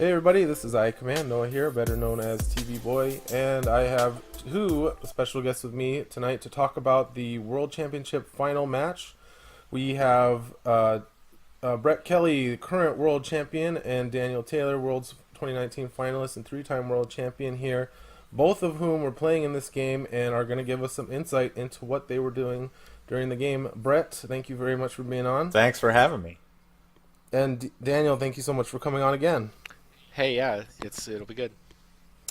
Hey everybody, this is I Command Noah here, better known as TV Boy, and I have two special guests with me tonight to talk about the World Championship final match. We have Brett Kelly, current world champion, and Daniel Taylor, world's 2019 finalist and three-time world champion here, both of whom were playing in this game and are going to give us some insight into what they were doing during the game. Brett, thank you very much for being on. Thanks for having me. And Daniel, thank you so much for coming on again. Hey, yeah, it'll be good.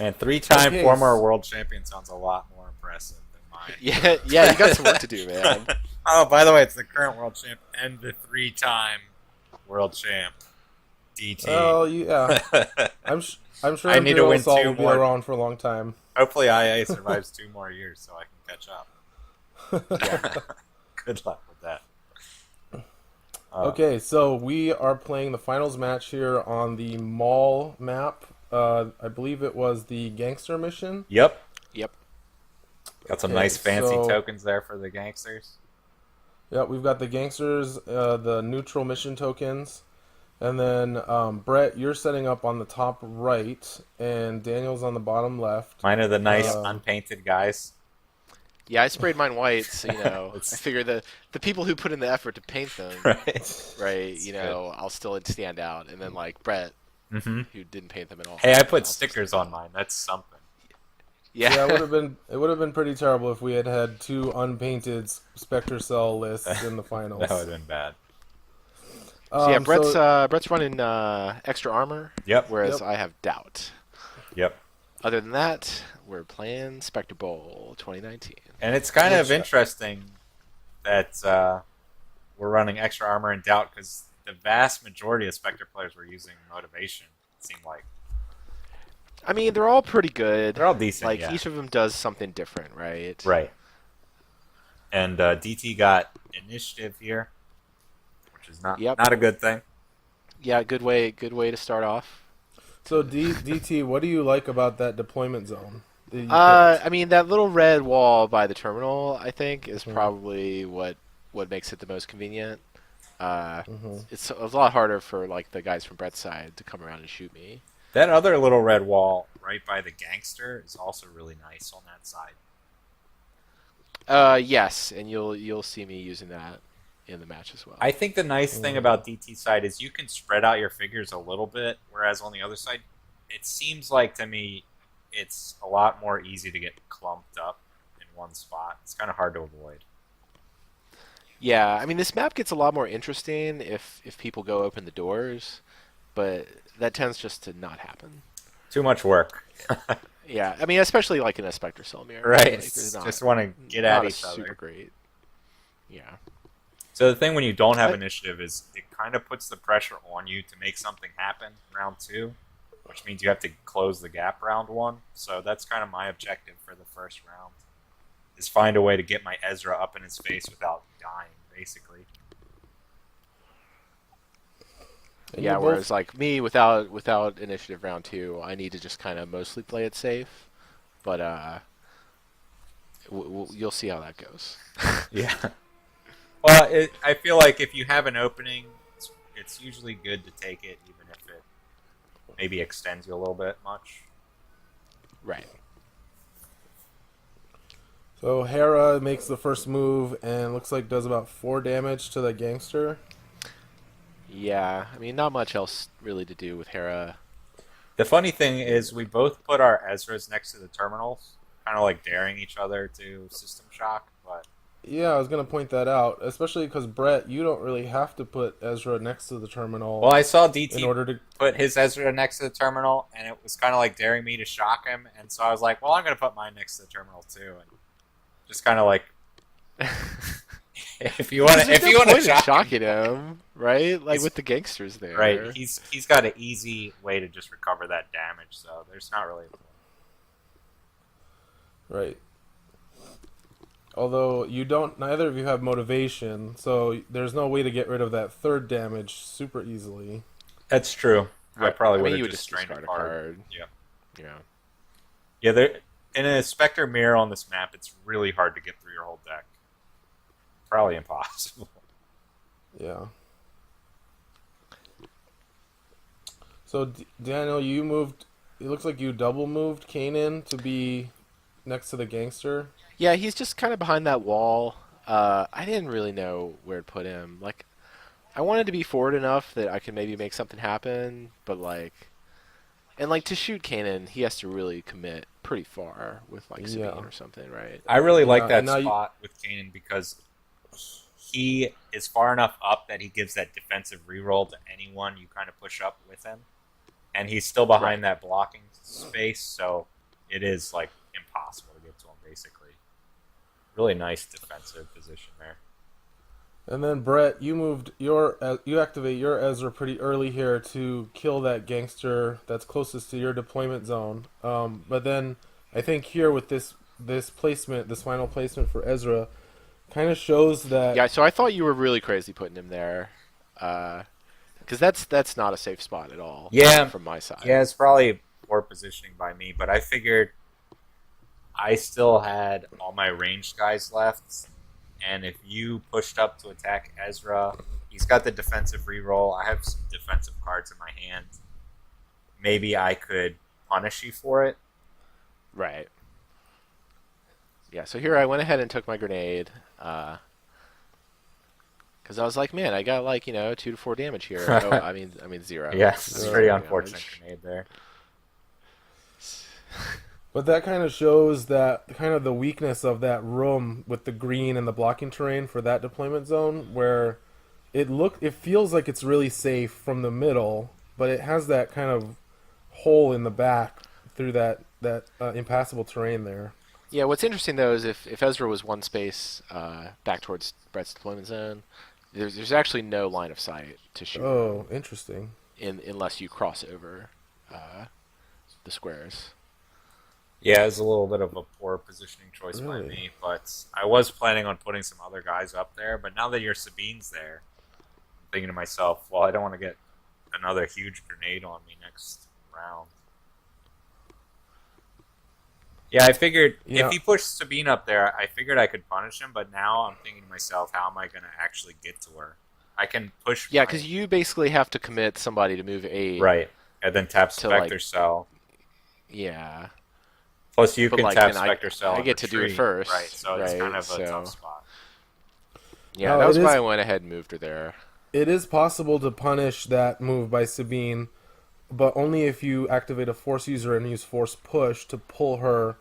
And three-time Okay. former world champion sounds a lot more impressive than mine. Yeah, you got some work to do, man. Oh, by the way, it's the current world champ and the three-time world champ, DT. Oh yeah, I'm sure I need to win Imperial Assault two will be more. around for a long time. Hopefully, IA survives 2 more years so I can catch up. Yeah. Good luck with that. Okay, so we are playing the finals match here on the Mall map. I believe it was the Gangster mission. Yep. Yep. Got some Okay, nice fancy so- tokens there for the gangsters. Yeah, we've got the Gangsters, the neutral mission tokens, and then Brett, you're setting up on the top right, and Daniel's on the bottom left. Mine are the nice Um, unpainted guys. Yeah, I sprayed mine white, so I It's- figure the people who put in the effort to paint them, Right. right, It's I'll still stand out. And then like Brett, hmm who didn't paint them at all. Hey, I put I'll stickers stand on out. mine. That's something. Yeah, Yeah. it would have been pretty terrible if we had had two unpainted Spectre Cell lists in the finals. That would have been bad. So yeah, Um, Brett's running extra armor, Yep. whereas Yep. I have doubt. Yep. Other than that, we're playing Spectre Bowl 2019. And it's kind of Which- interesting that we're running extra armor and doubt because the vast majority of Spectre players were using motivation. It seemed like I mean, they're all pretty good. they're all decent. Like yeah. each of them does something different, right? Right. And DT got initiative here, which is not Yep. not a good thing. Yeah, good way to start off. So DT, what do you like about that deployment zone? that you picked? I mean, that little red wall by the terminal, I think, is Mhm. probably what makes it the most convenient. Mhm. It's a lot harder for like the guys from Brett's side to come around and shoot me. That other little red wall right by the gangster is also really nice on that side. Yes, and you'll see me using that in the match as well. I think the nice thing about DT side is you can spread out your figures a little bit, whereas on the other side, it seems like to me it's a lot more easy to get clumped up in one spot. It's kind of hard to avoid. Yeah, I mean, this map gets a lot more interesting if people go open the doors, but that tends just to not happen. Too much work. Yeah, I mean, especially like in a Spectre Cell mirror. Right. Like, there's not, Just want to get not at a each other. super great. Yeah. So the thing when you don't have But- initiative is it kind of puts the pressure on you to make something happen round 2, which means you have to close the gap round 1. So that's kind of my objective for the first round, is find a way to get my Ezra up in his face without dying, basically. And Yeah, you whereas both- like me without initiative round 2, I need to just kind of mostly play it safe, but you'll see how that goes. Yeah. Well, I feel like if you have an opening, it's usually good to take it, even if it maybe extends you a little bit much. Right. So Hera makes the first move and looks like does about 4 damage to the gangster. Yeah, I mean, not much else really to do with Hera. The funny thing is we both put our Ezras next to the terminals, kind of like daring each other to system shock, but Yeah, I was gonna point that out, especially because Brett, you don't really have to put Ezra next to the terminal well, I saw in DT order to. put his Ezra next to the terminal, and it was kind of like daring me to shock him, and so I was like, well, I'm going to put mine next to the terminal too, and just kind of like, if you want to, There's if you want no to point in shock him, shocking him, right? Like It's- with the gangsters there. right? He's got an easy way to just recover that damage, so there's not really. Right. Although you don't, neither of you have motivation, so there's no way to get rid of that third damage super easily. That's true. I Right. probably I would mean, you have would just just drained a discard a card. card. Yeah. Yeah. Yeah, there in a Spectre mirror on this map, it's really hard to get through your whole deck. Probably impossible. Yeah. So Daniel, you moved. It looks like you double moved Kanan to be next to the gangster. Yeah, he's just kind of behind that wall. I didn't really know where to put him. Like, I wanted to be forward enough that I could maybe make something happen, but and like to shoot Kanan, he has to really commit pretty far with like Yeah, Sabine or something, right? I really like yeah, and that now you. spot with Kanan because he is far enough up that he gives that defensive reroll to anyone you kind of push up with him, and he's still Right. behind that blocking space, so it is like impossible to get to him basically. Really nice defensive position there. And then Brett, you moved your you activate your Ezra pretty early here to kill that gangster that's closest to your deployment zone. But then I think here with this placement, this final placement for Ezra, kind of shows that. Yeah, so I thought you were really crazy putting him there, because that's not a safe spot at all Yeah, from my side. yeah, it's probably poor positioning by me, but I figured I still had all my ranged guys left, and if you pushed up to attack Ezra, he's got the defensive reroll. I have some defensive cards in my hand. Maybe I could punish you for it. Right. Yeah, so here I went ahead and took my grenade, because I was like, man, I got like 2 to 4 damage here. Oh, I mean 0. Yes, I it's mean pretty 0 unfortunate damage. grenade there. But that kind of shows that kind of the weakness of that room with the green and the blocking terrain for that deployment zone, where it feels like it's really safe from the middle, but it has that kind of hole in the back through that impassable terrain there. Yeah, what's interesting though is if Ezra was one space back towards Brett's deployment zone, there's actually no line of sight to shoot Oh, him interesting. unless you cross over uh, the squares. Yeah, it's a little bit of a poor positioning choice by Really? me, but I was planning on putting some other guys up there. But now that your Sabine's there, I'm thinking to myself, well, I don't want to get another huge grenade on me next round. Yeah, I figured if Yeah. he pushed Sabine up there, I figured I could punish him. But now I'm thinking to myself, how am I going to actually get to her? I can push Yeah, my because you basically have to commit somebody to move 8 right, and then tap to like, Spectre Cell. yeah. Plus, you But can like tap then Spectre Cell I and get to do it retreat. first, Right, so it's kind right? of a tough So spot. yeah, Now that it was why is I went ahead and moved her there. it is possible to punish that move by Sabine, but only if you activate a force user and use force push to pull her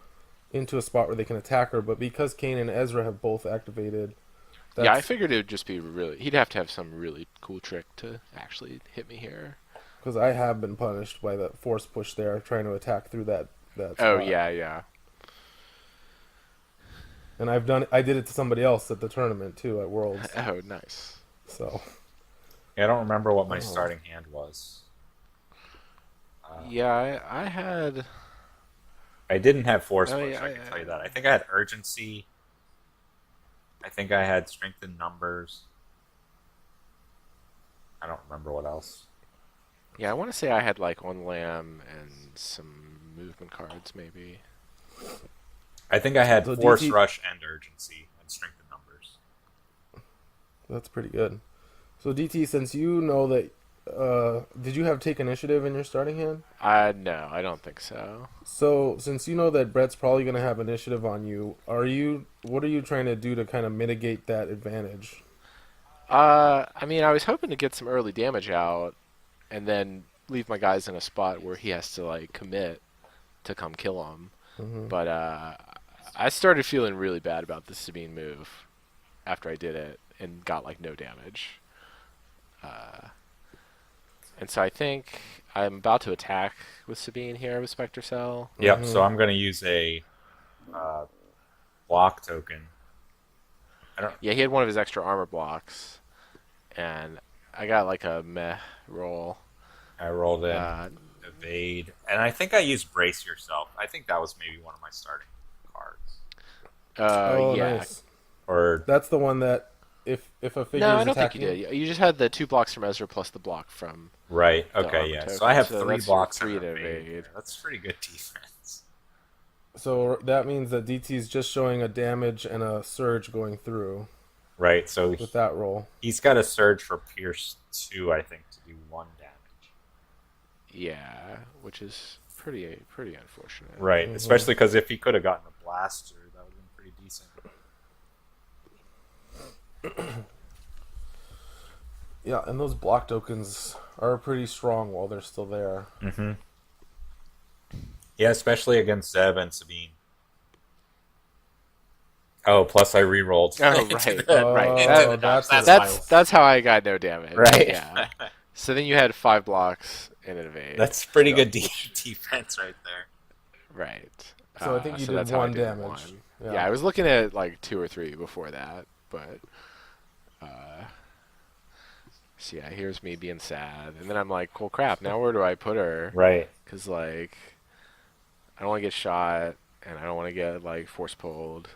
into a spot where they can attack her. But because Kane and Ezra have both activated, Yeah, I that's figured it would just be really. He'd have to have some really cool trick to actually hit me here. because I have been punished by that force push there, trying to attack through that Oh spot. yeah, yeah. And I did it to somebody else at the tournament too at Worlds. Oh nice. So, Yeah, I don't remember what my oh, starting hand was. Yeah, I had. I didn't have force Oh push, yeah, I can tell you that. I think I had urgency. I think I had strength in numbers. I don't remember what else. yeah. I want to say I had like 1 lamb and some movement cards, maybe. I think I had so force DT, rush and urgency and strength in numbers. that's pretty good. So DT, since you know that, did you have take initiative in your starting hand? No, I don't think so. So since you know that Brett's probably going to have initiative on you, what are you trying to do to kind of mitigate that advantage? I mean, I was hoping to get some early damage out, and then leave my guys in a spot where he has to like commit to come kill him. Hmm. But I started feeling really bad about the Sabine move after I did it and got like no damage. Uh, and so I think I'm about to attack with Sabine here with Spectre Cell. Yep, so Hmm. I'm going to use a uh, block token. I don't. Yeah, he had one of his extra armor blocks, and I got like a meh roll. I rolled in Uh, evade, and I think I used brace yourself. I think that was maybe one of my starting cards. Oh, yeah. nice. Or That's the one that if a figure No, is I don't think you attacking. did. You just had the 2 blocks from Ezra plus the block from right, the okay, armor yeah. So token. I have So three that's your blocks and 3 an to evade. evade. There. That's pretty good defense. So that means that DT is just showing a damage and a surge going through Right, so with that roll. he's got a surge for Pierce 2, I think, to do 1 damage. Yeah, which is pretty unfortunate. Right, Hmm. especially because if he could have gotten a blaster, that would have been pretty decent. Yeah, and those block tokens are pretty strong while they're still there. Mm-hmm. Yeah, especially against Zeb and Sabine. Oh, plus I re-rolled Oh, into right, the right. into the Oh, dodge. that's what That's it my was. That's how I got no damage. right. Yeah. So then you had 5 blocks and an evade. That's pretty Yep. good defense right there. Right. So I think you So did that's how I one did the damage. one. Yeah, Yeah. I was looking at like 2 or 3 before that, but uh, so yeah, here's me being sad, and then I'm like, well, crap. Now where do I put her? Right. Because like I don't want to get shot, and I don't want to get like force pulled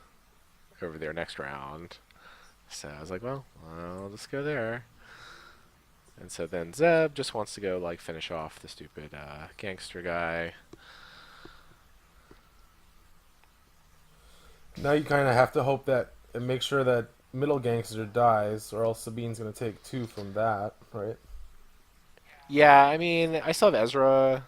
over there next round. So I was like, well, I'll just go there. And so then Zeb just wants to go like finish off the stupid gangster guy. Now you kind of have to hope that and make sure that middle gangster dies, or else Sabine's gonna take 2 from that, right? Yeah, I mean, I still have Ezra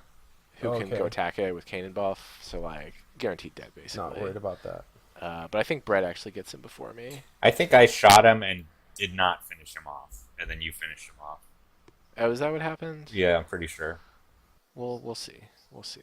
who can go Okay. attack it with Kanan buff, so like guaranteed dead Not basically. worried about that. But I think Brett actually gets him before me. I think I shot him and did not finish him off, and then you finished him off. Oh, is that what happened? Yeah, I'm pretty sure. We'll see. We'll see.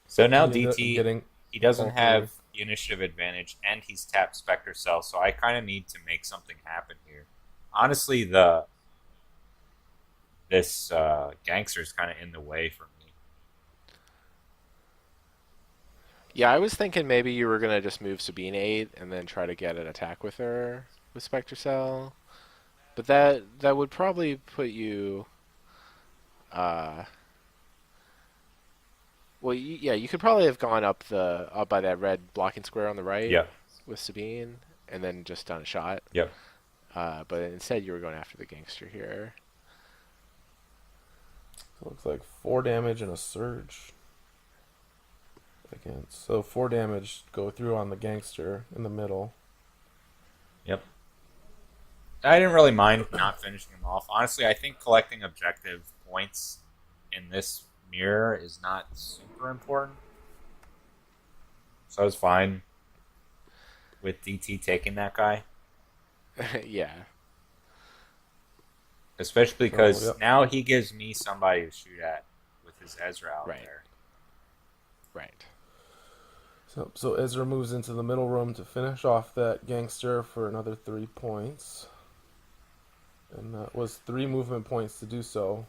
So now You ended up DT, getting he doesn't all 3. have the initiative advantage, and he's tapped Spectre Cell, so I kind of need to make something happen here. Honestly, this gangster is kind of in the way for me. Yeah, I was thinking maybe you were gonna just move Sabine 8 and then try to get an attack with her with Spectre Cell, but that would probably put you. Uh, well, yeah, you could probably have gone up by that red blocking square on the right Yep, with Sabine, and then just done a shot. yep. But instead, you were going after the gangster here. So it looks like 4 damage and a surge. Again, so 4 damage go through on the gangster in the middle. Yep. I didn't really mind not finishing him off. Honestly, I think collecting objective points in this mirror is not super important. So I was fine with DT taking that guy. Yeah, Especially because So, yep. now he gives me somebody to shoot at with his Ezra out right. there. Right. So Ezra moves into the middle room to finish off that gangster for another 3 points. And that was 3 movement points to do so.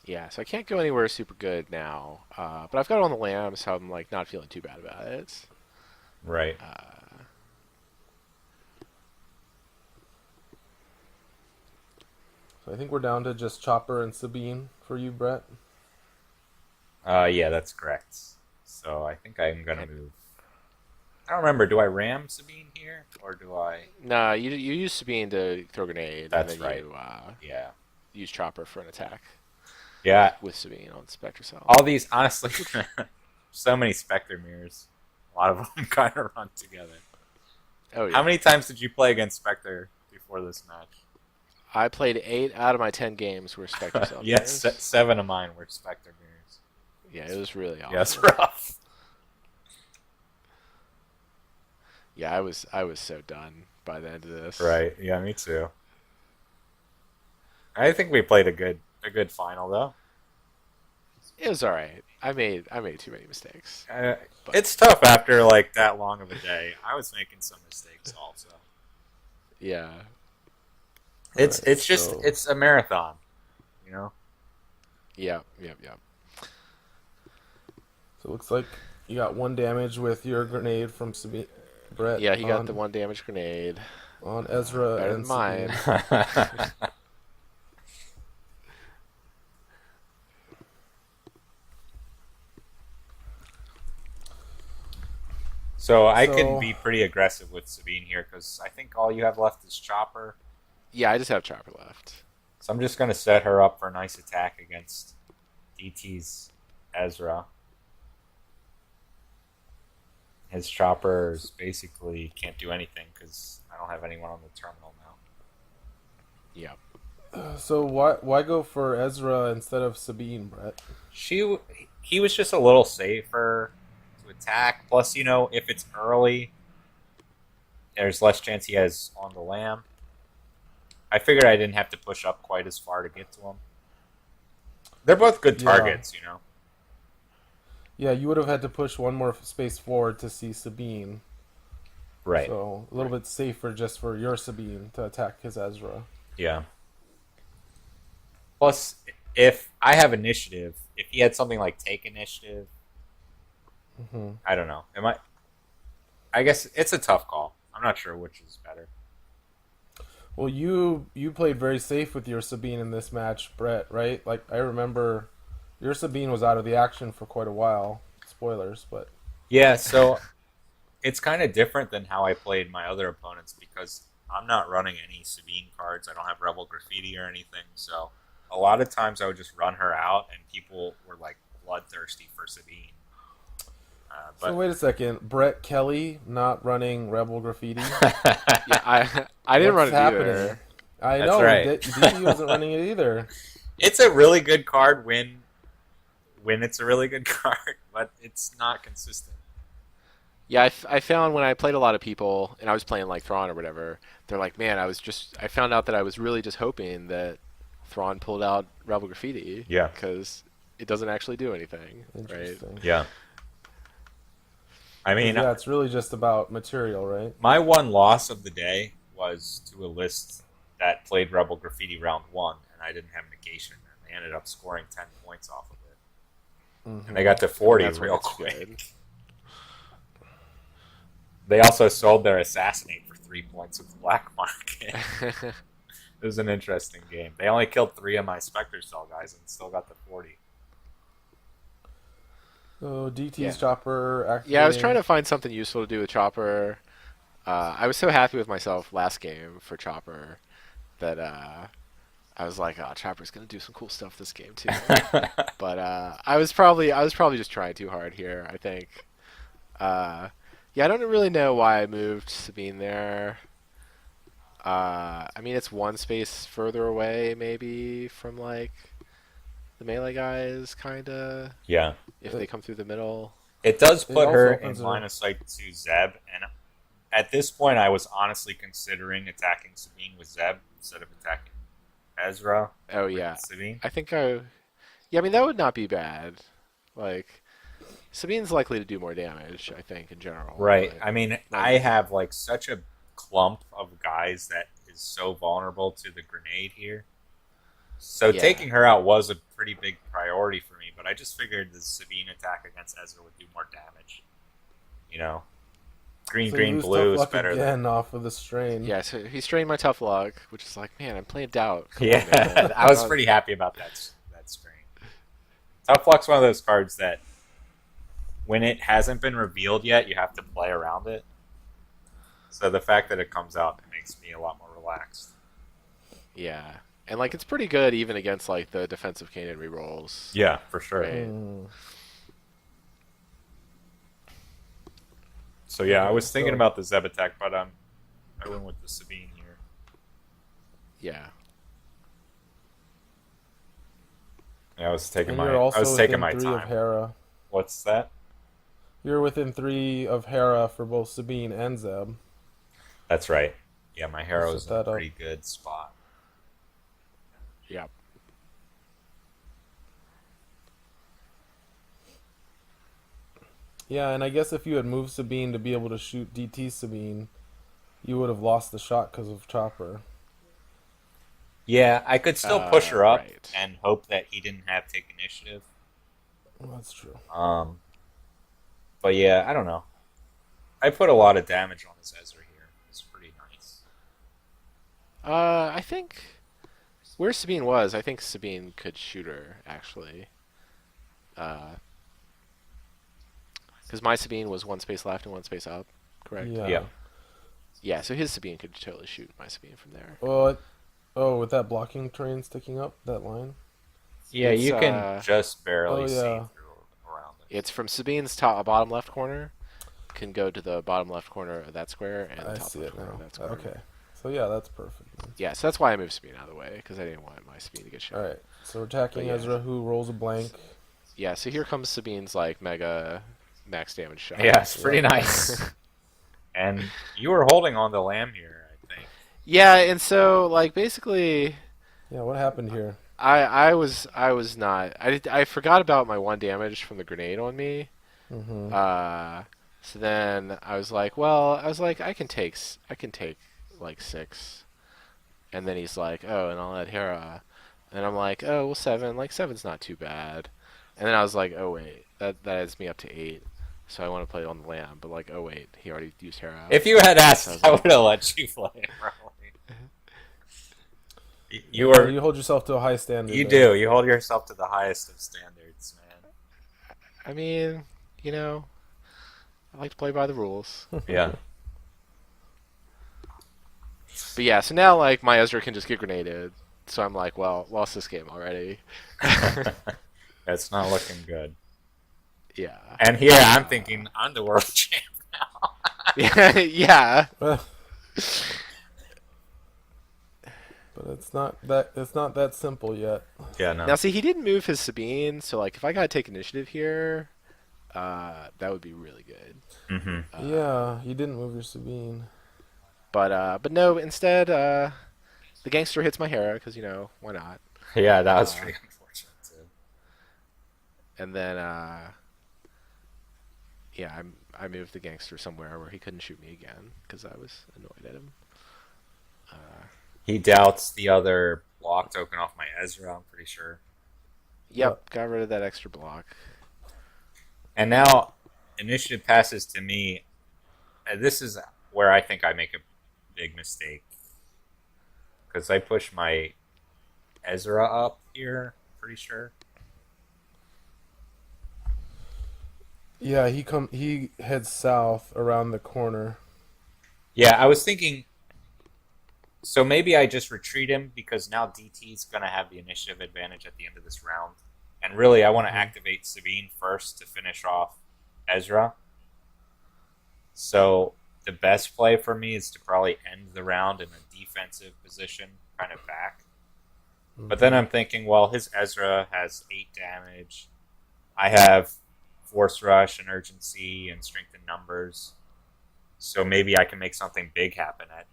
Yeah, so I can't go anywhere super good now, but I've got it on the lamb, so I'm like not feeling too bad about it. Right. So I think we're down to just Chopper and Sabine for you, Brett. Yeah, that's correct. So I think I'm gonna And, move. I don't remember. Do I ram Sabine here or do I? nah, you use Sabine to throw a grenade, That's and then right. you Yeah. use Chopper for an attack Yeah. with Sabine on Spectre Cell. All these, honestly, so many Spectre mirrors. A lot of them kind of run together. Oh yeah. How many times did you play against Spectre before this match? I played 8 out of my 10 games were Spectre Cell Yes, mirrors. 7 of mine were Spectre mirrors. Yeah, it was really awesome. Yeah, it's rough. Yeah, I was so done by the end of this. Right. Yeah, me too. I think we played a good final though. It was all right. I made too many mistakes. But It's tough after like that long of a day. I was making some mistakes also. yeah. It's Alright, just so- it's a marathon, you know. Yeah. So it looks like you got 1 damage with your grenade from Sabine. Brett. Yeah, he got on, the 1 damage grenade. on Ezra Better and than mine. Sabine. So I So- can be pretty aggressive with Sabine here because I think all you have left is Chopper. Yeah, I just have Chopper left. So I'm just gonna set her up for a nice attack against DT's Ezra. His choppers basically can't do anything because I don't have anyone on the terminal now. Yep. So why go for Ezra instead of Sabine, Brett? He was just a little safer to attack. Plus, if it's early, there's less chance he has on the lamb. I figured I didn't have to push up quite as far to get to him. They're both good Yeah. targets. Yeah, you would have had to push one more space forward to see Sabine. Right. So a little bit safer just for your Sabine to attack his Ezra. Yeah. Plus, if I have initiative, if he had something like take initiative, I don't know. I guess it's a tough call. I'm not sure which is better. Well, you played very safe with your Sabine in this match, Brett, right? Like, I remember your Sabine was out of the action for quite a while. Spoilers, but... Yeah, so it's kind of different than how I played my other opponents because I'm not running any Sabine cards. I don't have Rebel Graffiti or anything, so a lot of times I would just run her out and people were like bloodthirsty for Sabine. So wait a second, Brett Kelly not running Rebel Graffiti? Yeah, I didn't run What's it happening? either. I That's know, right. DT wasn't running it either. It's a really good card when it's a really good card, but it's not consistent. Yeah, I found when I played a lot of people, and I was playing like Thrawn or whatever, they're like, man, I found out that I was really just hoping that Thrawn pulled out Rebel Graffiti. Yeah. Because it doesn't actually do anything, right? Interesting. Yeah. I mean, Yeah, it's really just about material, right? my one loss of the day was to a list that played Rebel Graffiti round 1, and I didn't have negation, and they ended up scoring 10 points off of it. And they got to 40 That's when real it's quick. good. They also sold their Assassinate for 3 points with the Black Market. It was an interesting game. They only killed 3 of my Spectre Cell guys and still got the 40. So DT's Yeah. Chopper activating. Yeah, I was trying to find something useful to do with Chopper. I was so happy with myself last game for Chopper that I was like, oh, Chopper's gonna do some cool stuff this game too. But I was probably just trying too hard here, I think. Yeah, I don't really know why I moved Sabine there. I mean, it's one space further away, maybe, from like the melee guys, kinda. Yeah. If they come through the middle. It does It put also her opens in her- line of sight to Zeb, and at this point, I was honestly considering attacking Sabine with Zeb instead of attacking Ezra. Oh with yeah, Sabine. I think I. Yeah, I mean that would not be bad. Like, Sabine's likely to do more damage, I think, in general. Right. but- I mean, I have like such a clump of guys that is so vulnerable to the grenade here. So Yeah. taking her out was a pretty big priority for me, but I just figured the Sabine attack against Ezra would do more damage. Green, So you green, lose blue tough is luck better again off of the strain. Yeah, so he strained my tough luck, which is like, man, I'm playing Doubt. Come on, Yeah, man. I was pretty happy about that strain. Tough Luck's one of those cards that, when it hasn't been revealed yet, you have to play around it. So the fact that it comes out makes me a lot more relaxed. Yeah, and like it's pretty good even against like the defensive cannon rerolls. Yeah, for sure. Right. So yeah, I was thinking So- about the Zeb attack, but I went with the Sabine here. Yeah. Yeah, I was taking And my you're also I was taking within my 3 of time. Hera. What's that? You're within 3 of Hera for both Sabine and Zeb. That's right. Yeah, my Set Hero's in a that up. pretty good spot. Yep. Yeah, and I guess if you had moved Sabine to be able to shoot DT Sabine, you would have lost the shot because of Chopper. Yeah, I could still push her up right. and hope that he didn't have take initiative. Well, that's true. But yeah, I don't know. I put a lot of damage on this Ezra here. It's pretty nice. I think where Sabine was, I think Sabine could shoot her actually. Because my Sabine was one space left and one space up, correct? Yeah. Yeah. Yeah, so his Sabine could totally shoot my Sabine from there. Well, with that blocking terrain sticking up, that line. Yeah, It's you can just Oh barely see yeah, through around it. it's from Sabine's top bottom left corner. Can go to the bottom left corner of that square and the I top see left it corner of now. that square. Okay, so yeah, that's perfect. Yeah, so that's why I moved Sabine out of the way because I didn't want my Sabine to get All shot. right, so we're But attacking yeah, Ezra, who rolls a blank. yeah. So here comes Sabine's like mega max damage shot. Yeah, it's pretty Yep. nice. And you were holding on the lamb here, I think. Yeah, and so like basically, Yeah, what happened here? I was not I forgot about my one damage from the grenade on me. Mm-hmm. Uh, so then I was like, well, I was like, I can take like 6, and then he's like, oh, and I'll add Hera, and I'm like, oh, well, 7, like 7's not too bad, and then I was like, oh wait, that adds me up to 8, so I want to play on the lamb, but like, oh wait, he already used Hera. If you had So I was asked, I like, would have let you play it, probably. You Yeah, were, you hold yourself to a high standard. you there. do. You hold yourself to the highest of standards, man. I mean, I like to play by the rules. Yeah. But yeah, so now like my Ezra can just get grenaded. So I'm like, well, lost this game already. That's not looking good. Yeah. And here I'm thinking, I'm the world champ now. Yeah. Yeah. But it's not that simple yet. Yeah, no. Now see, he didn't move his Sabine, so like if I gotta take initiative here, that would be really good. Mm-hmm. Yeah, you didn't move your Sabine. But no, instead, the gangster hits my Hera because why not? Yeah, that was Uh, pretty unfortunate, too. And then yeah, I moved the gangster somewhere where he couldn't shoot me again because I was annoyed at him. He doubts the other block token off my Ezra, I'm pretty sure. Yep, got rid of that extra block. And now initiative passes to me. This is where I think I make a big mistake. Because I push my Ezra up here, pretty sure. Yeah, he heads south around the corner. Yeah, I was thinking. So maybe I just retreat him because now DT's going to have the initiative advantage at the end of this round. And really, I want to activate Sabine first to finish off Ezra. So the best play for me is to probably end the round in a defensive position, kind of back. But then I'm thinking, well, his Ezra has 8 damage. I have Force Rush and Urgency and Strength in Numbers. So maybe I can make something big happen at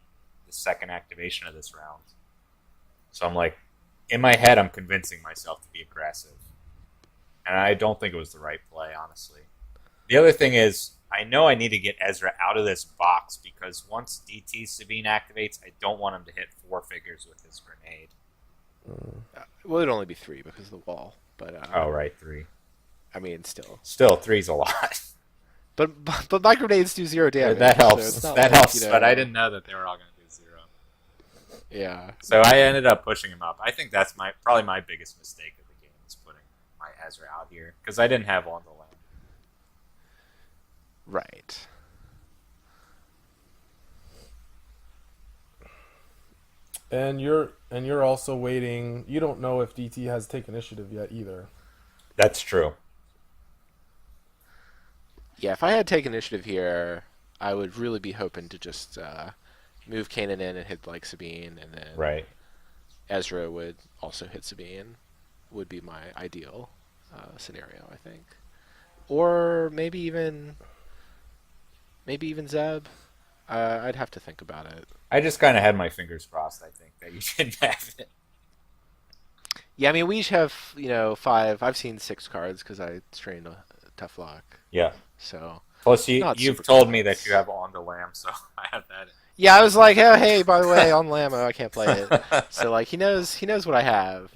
the second activation of this round. So I'm like, in my head, I'm convincing myself to be aggressive. And I don't think it was the right play, honestly. The other thing is, I know I need to get Ezra out of this box because once DT Sabine activates, I don't want him to hit 4 figures with his grenade. Well, it'd only be 3 because of the wall. But Oh, right, 3. I mean, still. Still, 3's a lot. But my grenades do 0 damage. That so helps. it's not That like, helps, but I didn't know that they were all going to do 0. Yeah. So I ended up pushing him up. I think that's probably my biggest mistake of the game is putting my Ezra out here because I didn't have on the land. Right. And you're also waiting. You don't know if DT has taken initiative yet either. That's true. Yeah, if I had taken initiative here, I would really be hoping to just move Kanan in and hit like Sabine, and then Right. Ezra would also hit Sabine. Would be my ideal scenario, I think. Or maybe even Zeb. I'd have to think about it. I just kind of had my fingers crossed, I think, that you didn't have it. Yeah, I mean, we each have 5. I've seen 6 cards because I strained a tough lock. Yeah. So Plus, Not you've super told me close. that you have on the lamb, so I have that. yeah, I was like, oh hey, by the way, on Lamo, I can't play it. So like he knows what I have.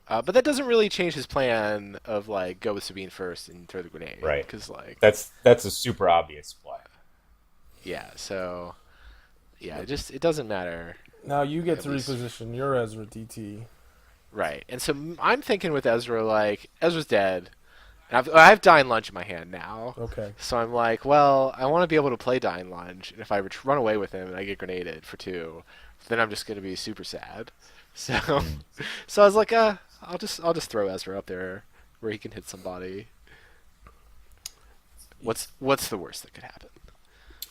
But that doesn't really change his plan of like go with Sabine first and throw the grenade. Right. Because like That's a super obvious play. yeah, so yeah, it doesn't matter. Now you get At to least- reposition your Ezra DT. Right. And so I'm thinking with Ezra, like Ezra's dead. And I have Dying Lunge in my hand now. Okay. So I'm like, well, I want to be able to play Dying Lunge, and if I run away with him and I get grenaded for 2, then I'm just going to be super sad. So, so I was like, I'll just throw Ezra up there where he can hit somebody. What's the worst that could happen?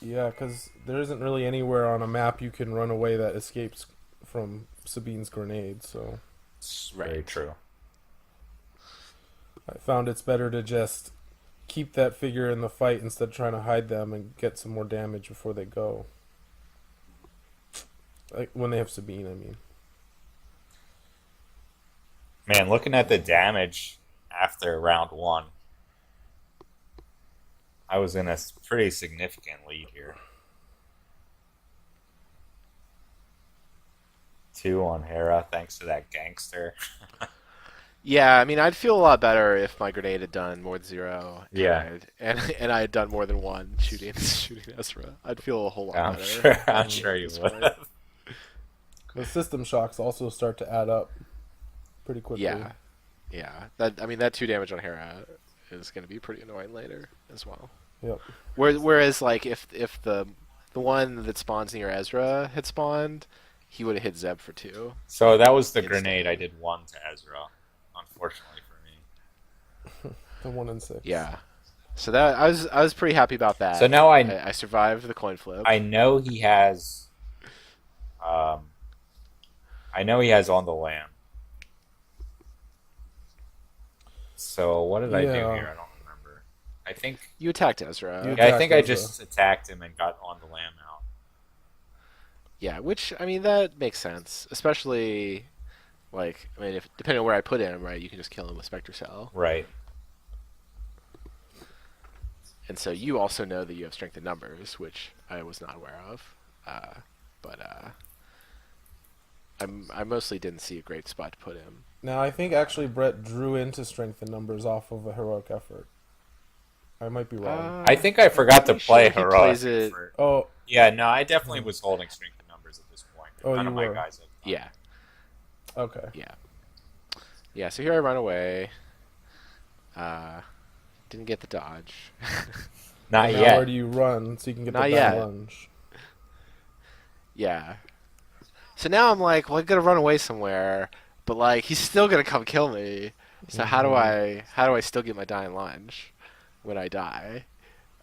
Yeah, because there isn't really anywhere on a map you can run away that escapes from Sabine's grenade, so It's Right. very true. I found it's better to just keep that figure in the fight instead of trying to hide them and get some more damage before they go. Like when they have Sabine, I mean. Man, looking at the damage after round 1, I was in a pretty significant lead here. 2 on Hera, thanks to that gangster. Yeah, I mean, I'd feel a lot better if my grenade had done more than 0. Yeah. And I had done more than 1 shooting Ezra. I'd feel a whole lot I'm better. sure. I'm sure you This would. fight. The system shocks also start to add up pretty quickly. Yeah, yeah. That 2 damage on Hera is going to be pretty annoying later as well. Yep. Whereas like if the one that spawns near Ezra had spawned, he would have hit Zeb for 2. So that was the Instead. grenade I did 1 to Ezra, unfortunately for me. The 1 and 6. Yeah. So that I was pretty happy about that. So now I survived the coin flip. I know he has. I know he has on the lamb. So what did I do Yeah. here? I don't remember. I think. You attacked Ezra. You- Yeah, I think I attacked just attacked him and got on the lamb out. Yeah, which I mean that makes sense, especially like I mean if depending on where I put him, right, you can just kill him with Spectre Cell. Right. And so you also know that you have strength in numbers, which I was not aware of. But I mostly didn't see a great spot to put him. Now, I think actually Brett drew into strength in numbers off of a heroic effort. I might be wrong. I think I forgot to pretty play sure he heroic. plays it- effort. Oh, Yeah, no, I definitely was holding strength in numbers at this point. Oh, None you of my were. guys have. Yeah, okay. yeah. So here I run away. Didn't get the dodge. Not Now yet. where do you run so you can get Not the yet. down lunge? Yeah. So now I'm like, well, I gotta run away somewhere, but like he's still gonna come kill me. So how do I still get my dying lunge when I die?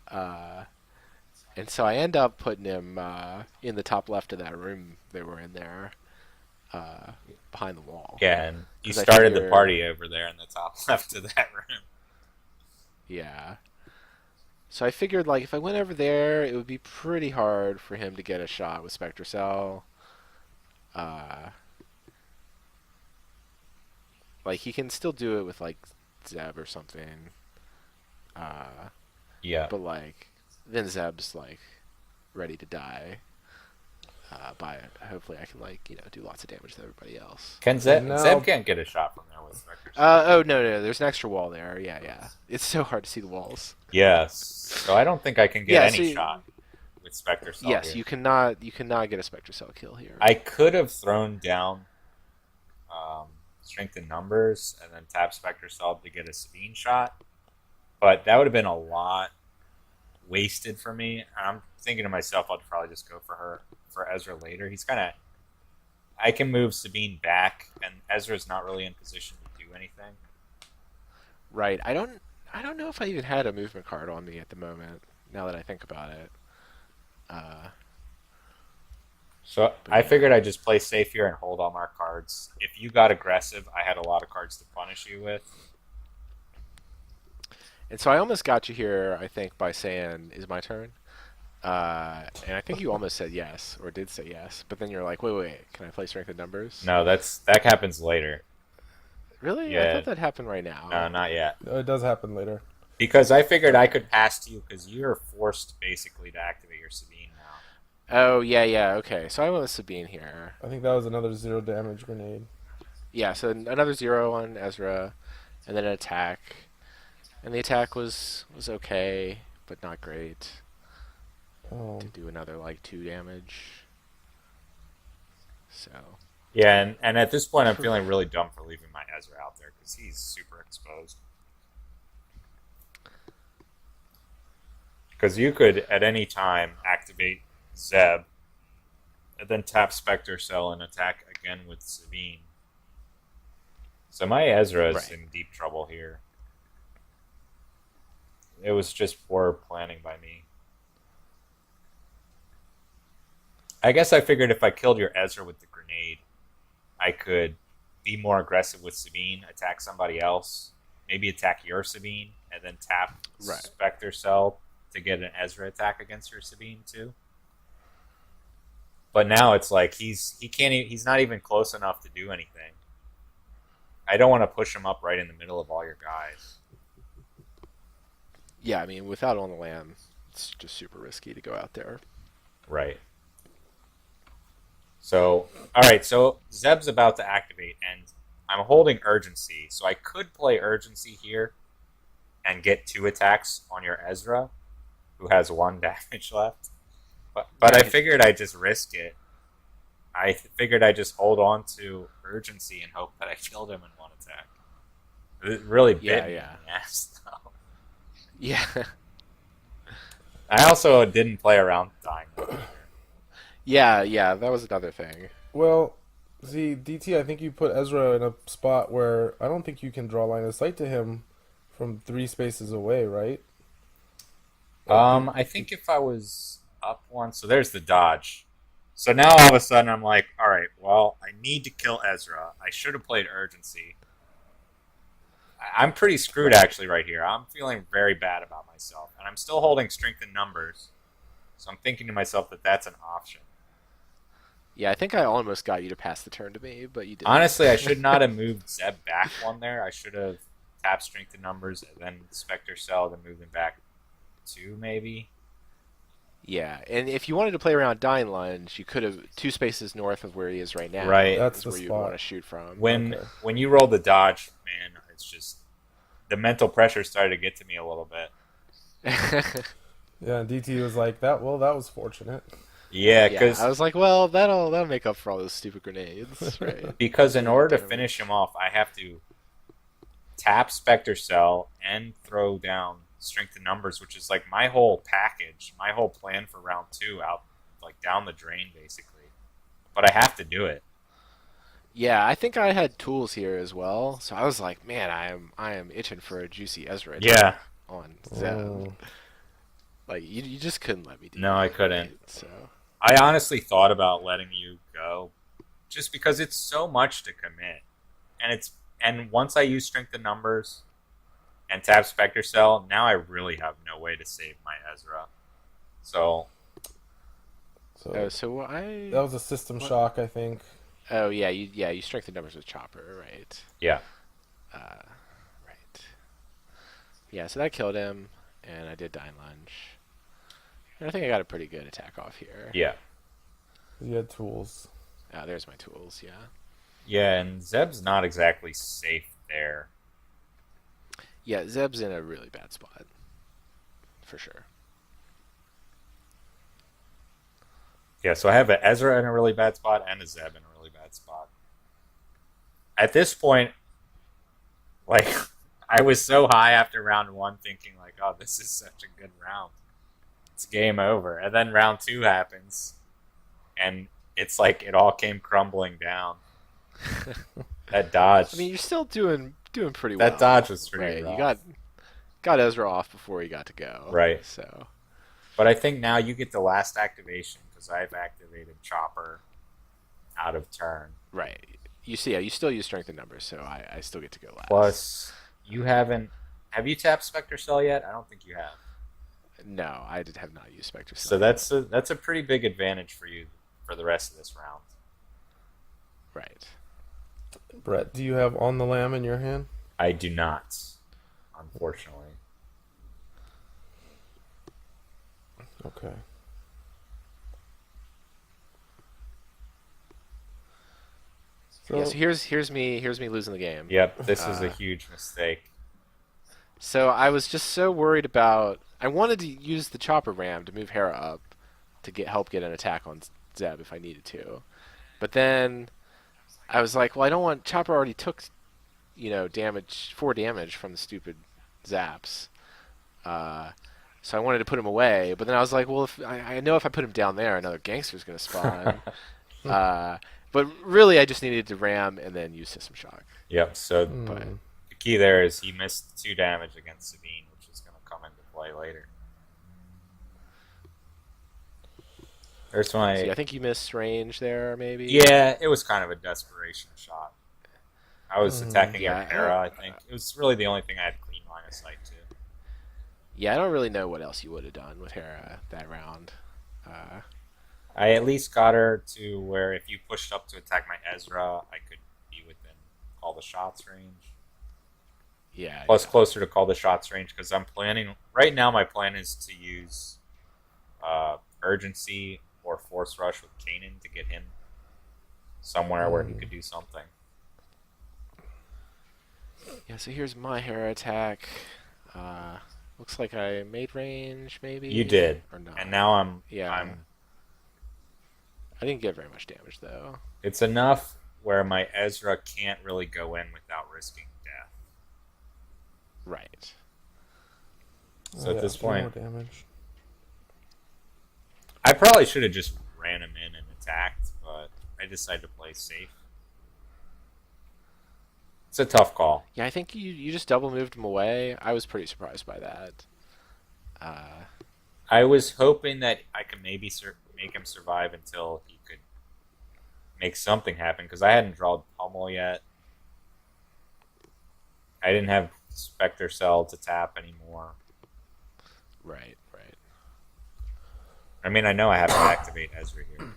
And so I end up putting him in the top left of that room they were in there, behind the wall. Yeah, and you 'Cause I started the figure- party over there in the top left of that room. Yeah. So I figured like if I went over there, it would be pretty hard for him to get a shot with Spectre Cell. Like he can still do it with like Zeb or something. Yeah. But like then Zeb's like ready to die. By hopefully I can like do lots of damage to everybody else. Can Zeb? No. Zeb can't get a shot from there with Spectre. Oh no, there's an extra wall there. Yeah. It's so hard to see the walls. Yes. So I don't think I can get Yeah, any so you- shot with Spectre Cell Yes, here. you cannot get a Spectre Cell kill here. I could have thrown down strength in numbers and then tap Spectre Cell to get a Sabine shot, but that would have been a lot wasted for me. I'm thinking to myself, I'll probably just go for Ezra later. He's kind of. I can move Sabine back, and Ezra's not really in position to do anything. Right. I don't know if I even had a movement card on me at the moment. Now that I think about it. So I figured I'd just play safe here and hold all my cards. If you got aggressive, I had a lot of cards to punish you with. And so I almost got you here, I think, by saying, "Is my turn?" And I think you almost said yes, or did say yes. But then you're like, "Wait, can I play strength in numbers?" No, that happens later. Really? I Yeah. thought that happened right now. No, not yet. It does happen later. Because I figured I could pass to you because you're forced basically to activate your Sabine now. Oh yeah. Okay, so I went with Sabine here. I think that was another 0 damage grenade. Yeah, so another 0 on Ezra, and then an attack, and the attack was okay, but not great. Oh, To do another like 2 damage. So Yeah, and at this point I'm feeling really dumb for leaving my Ezra out there because he's super exposed. Because you could at any time activate Zeb, and then tap Spectre Cell and attack again with Sabine. So my Ezra's Right. in deep trouble here. It was just poor planning by me. I guess I figured if I killed your Ezra with the grenade, I could be more aggressive with Sabine, attack somebody else, maybe attack your Sabine, and then tap Right. Spectre Cell to get an Ezra attack against your Sabine too. But now it's like he's not even close enough to do anything. I don't want to push him up right in the middle of all your guys. Yeah, I mean, without on the lamb, it's just super risky to go out there. Right. So, all right. So Zeb's about to activate, and I'm holding urgency. So I could play urgency here and get 2 attacks on your Ezra, who has 1 damage left. But I figured I'd just risk it. I figured I'd just hold on to urgency and hope that I killed him in 1 attack. It really bit Yeah, me yeah. in the ass, though. Yeah. I also didn't play around dying. Yeah, that was another thing. Well, see, DT, I think you put Ezra in a spot where I don't think you can draw line of sight to him from 3 spaces away, right? I think if I was up 1, so there's the dodge. So now all of a sudden I'm like, all right, well, I need to kill Ezra. I should have played urgency. I'm pretty screwed actually right here. I'm feeling very bad about myself, and I'm still holding strength in numbers. So I'm thinking to myself that that's an option. Yeah, I think I almost got you to pass the turn to me, but you didn't. Honestly, I should not have moved Zeb back 1 there. I should have tapped strength in numbers and then Spectre Cell to move him back 2 maybe. Yeah, and if you wanted to play around Dying Lunge, you could have 2 spaces north of where he is right now. Right. That's is the where you'd spot. want to shoot from. When Okay. when you roll the dodge, man, it's just the mental pressure started to get to me a little bit. Yeah, and DT was like, that was fortunate. Yeah, Yeah, I was like, well, that'll make up for all those stupid grenades, right? because in order to Damage. finish him off, I have to tap Spectre Cell and throw down Strength in Numbers, which is like my whole package, my whole plan for round 2 out, like down the drain basically. But I have to do it. Yeah, I think I had tools here as well, so I was like, man, I am itching for a juicy Ezra attack Yeah. on Zeb. Oh. Like you just couldn't let me do No, that, I couldn't. right? So I honestly thought about letting you go, just because it's so much to commit, and once I use Strength in Numbers and tap Spectre Cell, now I really have no way to save my Ezra. So So so I that was a system What? shock, I think. oh you strengthen numbers with Chopper, right? yeah, Right. Yeah, so that killed him, and I did Dying Lunge. And I think I got a pretty good attack off here. yeah, You had tools. There's my tools, yeah. yeah. And Zeb's not exactly safe there. Yeah, Zeb's in a really bad spot. For sure. Yeah, so I have an Ezra in a really bad spot and a Zeb in a really bad spot. At this point, like, I was so high after round 1 thinking, like, oh, this is such a good round. It's game over. And then round 2 happens, and it's like it all came crumbling down. That dodge. I mean, you're still doing pretty well. That dodge was pretty right. rough. You got Ezra off before he got to go. Right. So But I think now you get the last activation because I've activated Chopper out of turn. right. You see, yeah, you still use strength in numbers, so I still get to go last. Plus, you haven't. Have you tapped Spectre Cell yet? I don't think you have. No, I have not used Spectre. So that's a pretty big advantage for you for the rest of this round. right. Brett, do you have On the Lamb in your hand? I do not, unfortunately. Okay. So, Yeah, so here's me losing the game. Yep, this is a huge mistake. So I was just so worried about. I wanted to use the chopper ram to move Hera up to help get an attack on Zeb if I needed to, but then I was like, well, I don't want Chopper already took, damage 4 damage from the stupid zaps. So I wanted to put him away, but then I was like, well, if I know if I put him down there, another gangster's gonna spawn. But really, I just needed to ram and then use System Shock. Yep. So But Hmm. the key there is he missed 2 damage against Sabine, which is going to come into play later. There's see, my. I think you missed range there, maybe. Yeah, it was kind of a desperation shot. I was Hmm. attacking your Yeah, Hera, I think. It was really the only thing I had clean line of sight to. yeah. I don't really know what else you would have done with Hera that round. Uh, I at least got her to where if you pushed up to attack my Ezra, I could be within call the shots range. yeah, Plus, yeah. closer to call the shots range because I'm planning. Right now, my plan is to use urgency or force rush with Kanan to get him somewhere where he Hmm. could do something. Yeah, so here's my Hera attack. Uh, looks like I made range, You maybe? did, Or and not. now Yeah. I'm. I didn't get very much damage, though. It's enough where my Ezra can't really go in without risking death. Right. Oh So at yeah, this 3 more point, damage. I probably should have just ran him in and attacked, but I decided to play safe. It's a tough call. Yeah, I think you just double moved him away. I was pretty surprised by that. Uh, I was hoping that I could maybe make him survive until he could make something happen because I hadn't drawn Pummel yet. I didn't have Spectre Cell to tap anymore. right, right. I mean, I know I have to activate Ezra here.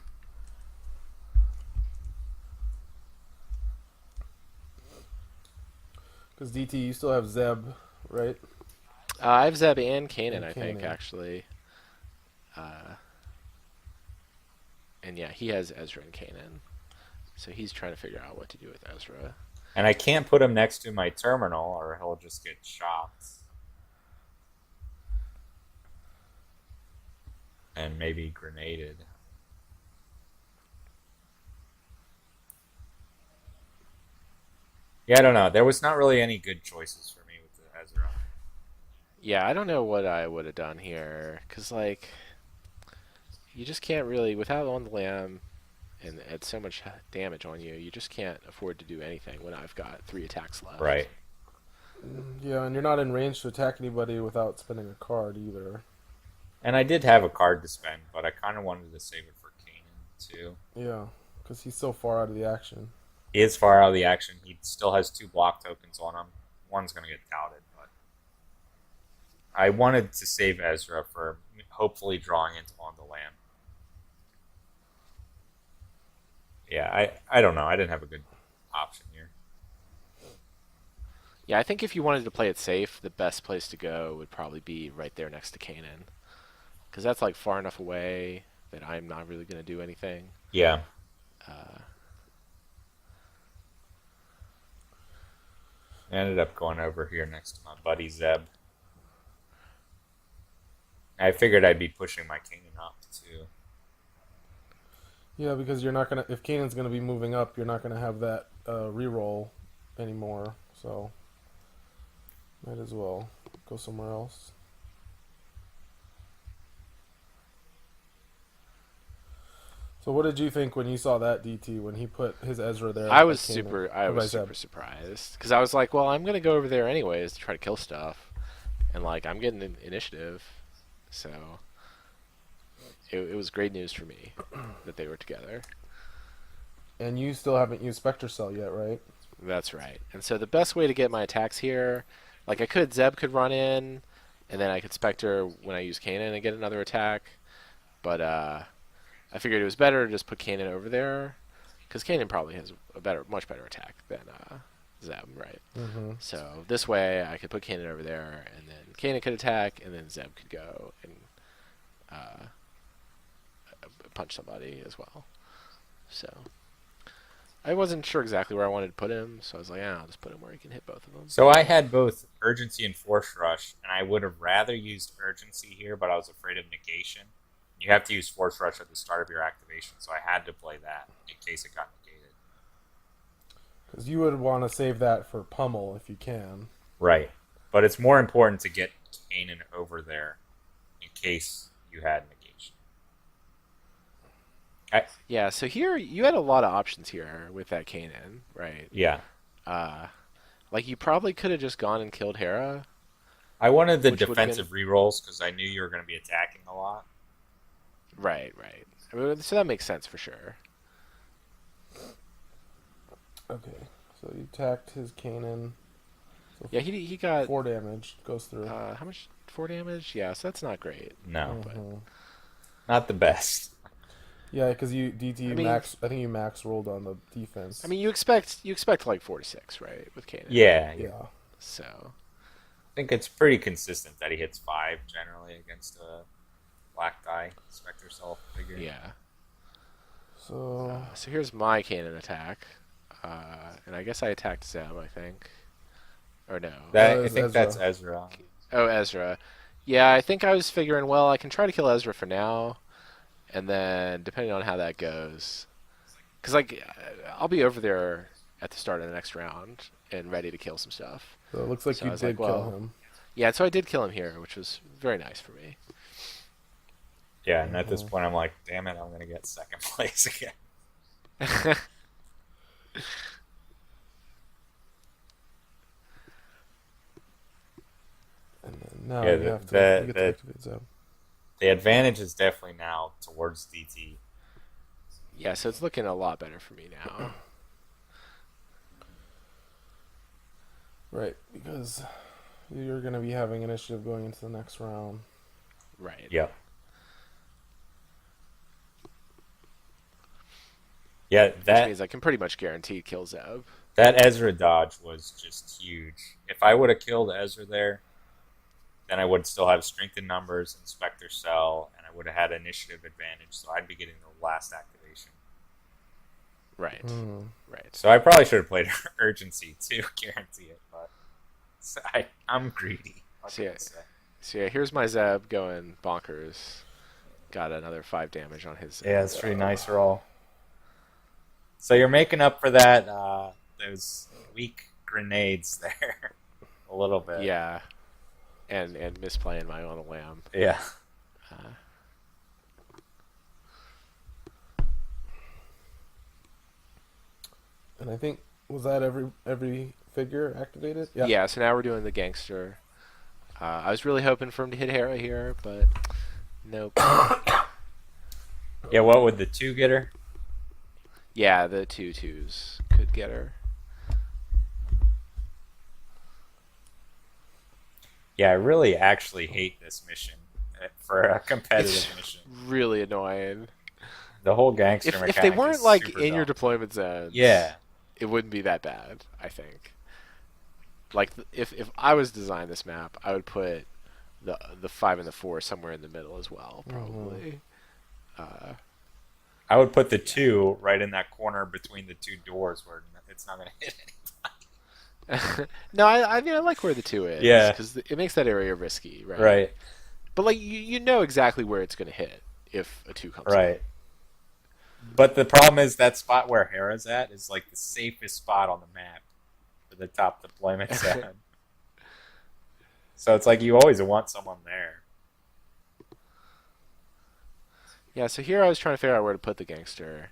Because DT, you still have Zeb, right? I have Zeb and Kanan, And I think, Kanan. actually. Uh, and yeah, he has Ezra and Kanan. So he's trying to figure out what to do with Ezra. And I can't put him next to my terminal or he'll just get shot. And maybe grenaded. Yeah, I don't know. There was not really any good choices for me with the Ezra. Yeah, I don't know what I would have done here. Because, like, you just can't really, without on the lamb and it's so much damage on you, you just can't afford to do anything when I've got 3 attacks left. Right. Yeah, and you're not in range to attack anybody without spending a card either. And I did have a card to spend, but I kind of wanted to save it for Kanan, too. Yeah, because he's so far out of the action. He is far out of the action. He still has 2 block tokens on him. One's going to get touted, but I wanted to save Ezra for hopefully drawing into on the land. Yeah, I don't know. I didn't have a good option here. Yeah, I think if you wanted to play it safe, the best place to go would probably be right there next to Kanan. Because that's, like, far enough away that I'm not really going to do anything. Yeah, Uh, I ended up going over here next to my buddy Zeb. I figured I'd be pushing my Kanan up too. Yeah, because you're not gonna. If Kanan's gonna be moving up, you're not gonna have that reroll anymore. So might as well go somewhere else. So what did you think when you saw that DT when he put his Ezra there I by was Kanan super, I or was by Zeb? super surprised because I was like, well, I'm gonna go over there anyways to try to kill stuff, and like I'm getting an initiative, so it was great news for me that they were together. And you still haven't used Spectre Cell yet, right? That's right. And so the best way to get my attacks here, like Zeb could run in, and then I could Spectre when I use Kanan and get another attack, but I figured it was better to just put Kanan over there because Kanan probably has a much better attack than Zeb, right? Mm-hmm. So this way, I could put Kanan over there, and then Kanan could attack, and then Zeb could go and uh, punch somebody as well. So I wasn't sure exactly where I wanted to put him, so I was like, I'll just put him where he can hit both of them. So I had both urgency and force rush, and I would have rather used urgency here, but I was afraid of negation. You have to use force rush at the start of your activation, so I had to play that in case it got negated. Because you would want to save that for Pummel if you can. Right. But it's more important to get Kanan over there in case you had negation. Yeah, so here you had a lot of options here with that Kanan, right? Yeah. Like you probably could have just gone and killed Hera, I wanted the which would have been defensive rerolls because I knew you were going to be attacking a lot. right, right. I mean, so that makes sense for sure. Okay, so you attacked his cannon. So Yeah, he got 4 damage goes through. how much? 4 damage? Yeah, so that's not great. No, But not the best. Yeah, because you I DT mean, max. I think you max rolled on the defense. you expect like 4 to 6, right, with Kanan. Yeah. Yeah. So I think it's pretty consistent that he hits 5 generally against a black die Spectre Self figure. yeah. So So here's my Kanan attack, and I guess I attacked Zeb. I think, or no? That, I is think Ezra. that's Ezra. Oh, Ezra. Yeah, I think I was figuring, well, I can try to kill Ezra for now, and then depending on how that goes, because like I'll be over there at the start of the next round and ready to kill some stuff. So it looks like So you I was did like, kill well, him. yeah, so I did kill him here, which was very nice for me. Yeah, and at this point I'm like, damn it, I'm going to get second place again. And then now Yeah, you have to you get to activate Zeb. The advantage is definitely now towards DT. Yeah, so it's looking a lot better for me now. Right, because you're going to be having initiative going into the next round. Right. Yep. Yeah, Which that means I can pretty much guarantee kill Zeb. that Ezra dodge was just huge. If I would have killed Ezra there, then I would still have strength in numbers and Spectre Cell, and I would have had initiative advantage, so I'd be getting the last activation. Right. Hmm. Right. So I probably should have played urgency to guarantee it, but I'm greedy. What So can I yeah, say? so yeah, here's my Zeb going bonkers. Got another 5 damage on his. Yeah, it's pretty nice roll. So you're making up for that those weak grenades there a little bit. Yeah. And misplaying my own lamb. Yeah. And I think, was that every figure activated? Yeah. So now we're doing the gangster. I was really hoping for him to hit Hera here, but nope. Yeah, what would the 2 get her? Yeah, the 2/2s could get her. Yeah, I really actually hate this mission for a competitive It's mission. really annoying. The whole gangster If mechanic they weren't is like super in your dumb. deployment zones, Yeah. it wouldn't be that bad. I think. Like if I was designing this map, I would put the 5 and the 4 somewhere in the middle as well, probably. I would put the 2 right in that corner between the 2 doors where it's not going to hit anybody. No, I mean I like where the 2 is. Yeah. Because it makes that area risky, right? Right. But like you know exactly where it's going to hit if a 2 comes. Right. But the problem is that spot where Hera's at is like the safest spot on the map for the top deployment zone. So it's like you always want someone there. Yeah. So here I was trying to figure out where to put the gangster,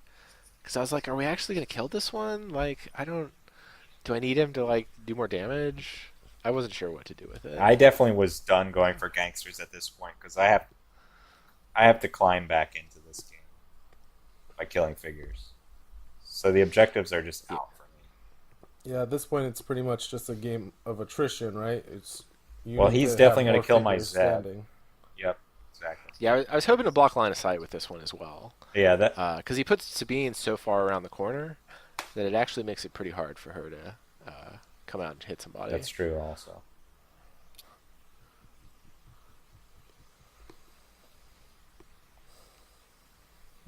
because I was like, are we actually going to kill this one? Like I don't. Do I need him to like do more damage? I wasn't sure what to do with it. I definitely was done going for gangsters at this point because I have to climb back into this game by killing figures. So the objectives are just out for me. Yeah, at this point it's pretty much just a game of attrition, right? Well, need he's to definitely have gonna more kill my figures Zeb. standing. Yep, exactly. Yeah, I was hoping to block line of sight with this one as well. Yeah, that Because he puts Sabine so far around the corner that it actually makes it pretty hard for her to come out and hit somebody. that's true also.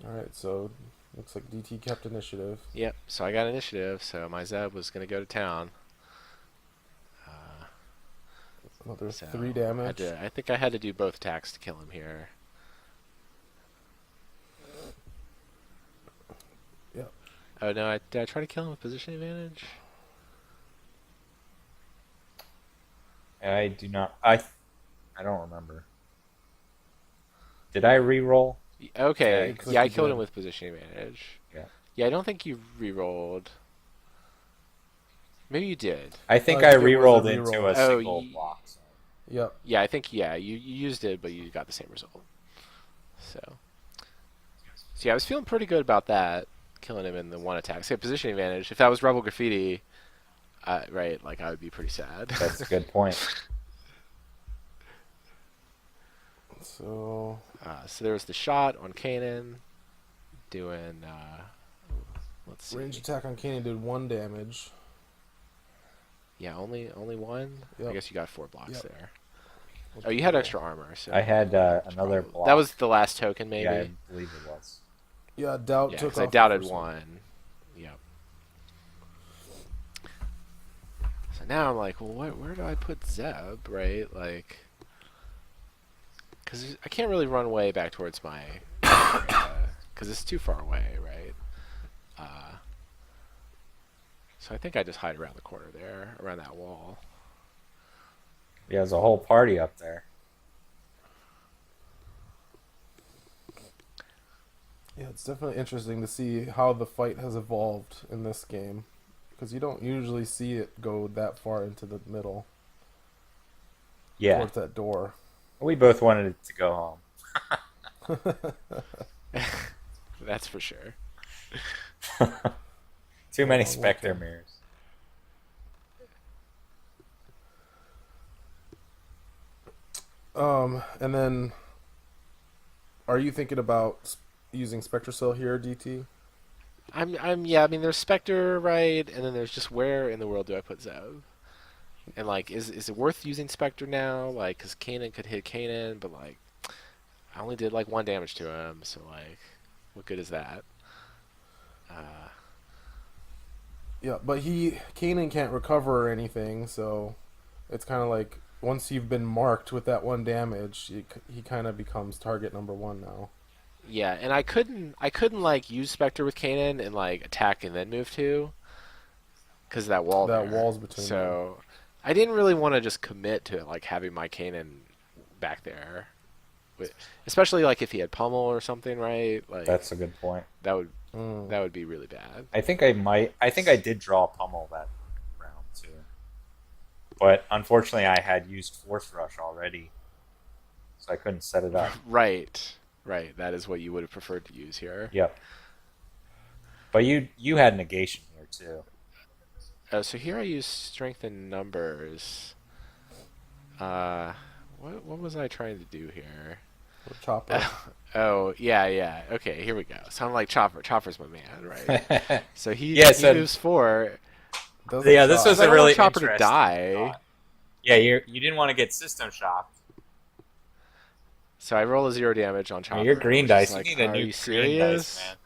All right, so looks like DT kept initiative. Yep. So I got initiative. So my Zeb was going to go to town. Another So 3 damage. I think I had to do both attacks to kill him here. Yep. Oh no! Did I try to kill him with position advantage? I do not. I don't remember. Did I re-roll? Okay. looks like Yeah, I you killed did. him with position advantage. Yeah. Yeah, I don't think you re-rolled. Maybe you did. I think I I think it was a re-rolled into reroll. a Oh, single block. So. Yep. Yeah, I think you used it, but you got the same result. So yeah, I was feeling pretty good about that, killing him in the one attack. So position advantage. If that was Rebel Graffiti, right, like I would be pretty sad. That's a good point. So So there was the shot on Kanan, doing. Let's see. range attack on Kanan did 1 damage. Yeah, only one. Yep. I guess you got 4 blocks Yep. there. Oh, you had extra armor. So I had another probably- block. That was the last token, maybe. Yeah, I believe it was. Yeah, doubt Yeah, took 'cause off I the doubted first one. Yep. So now I'm like, well, where do I put Zeb, right? Like, because I can't really run way back towards my, because it's too far away, right? So I think I just hide around the corner there, around that wall. Yeah, there's a whole party up there. Yeah, it's definitely interesting to see how the fight has evolved in this game, because you don't usually see it go that far into the middle Yeah, towards that door. we both wanted it to go home. That's for sure. Too many Oh, Spectre okay. mirrors. And then, are you thinking about using Spectre Cell here, DT? Yeah. I mean, there's Spectre, right? And then there's just where in the world do I put Zeb? And like, is it worth using Spectre now? Like, because Kanan could hit Kanan, but like, I only did like 1 damage to him, so like, what good is that? Yeah, but Kanan can't recover or anything, so it's kind of like once you've been marked with that 1 damage, he kind of becomes target number 1 now. Yeah, and I couldn't like use Spectre with Kanan and like attack and then move to, because of that wall. That there. wall's between them. So I didn't really want to just commit to like having my Kanan back there, especially like if he had pummel or something, right? Like That's a good point. that would Mm. that would be really bad. I think I did draw pummel that round too. But unfortunately I had used Force Rush already. So I couldn't set it up. Right. That is what you would have preferred to use here. Yep. But you had negation here too. So here I use strength in numbers. What was I trying to do here? Or Chopper. Oh, yeah. Okay, here we go. So I'm like Chopper. Chopper's my man, right? So he so- moves 4. Doesn't Yeah, this shot. was I a don't want really Chopper to interesting die. thought. Yeah, you didn't want to get system shocked. So I roll a 0 damage on Chopper. Your green which dice. is like, You need a are new you green serious? dice, man.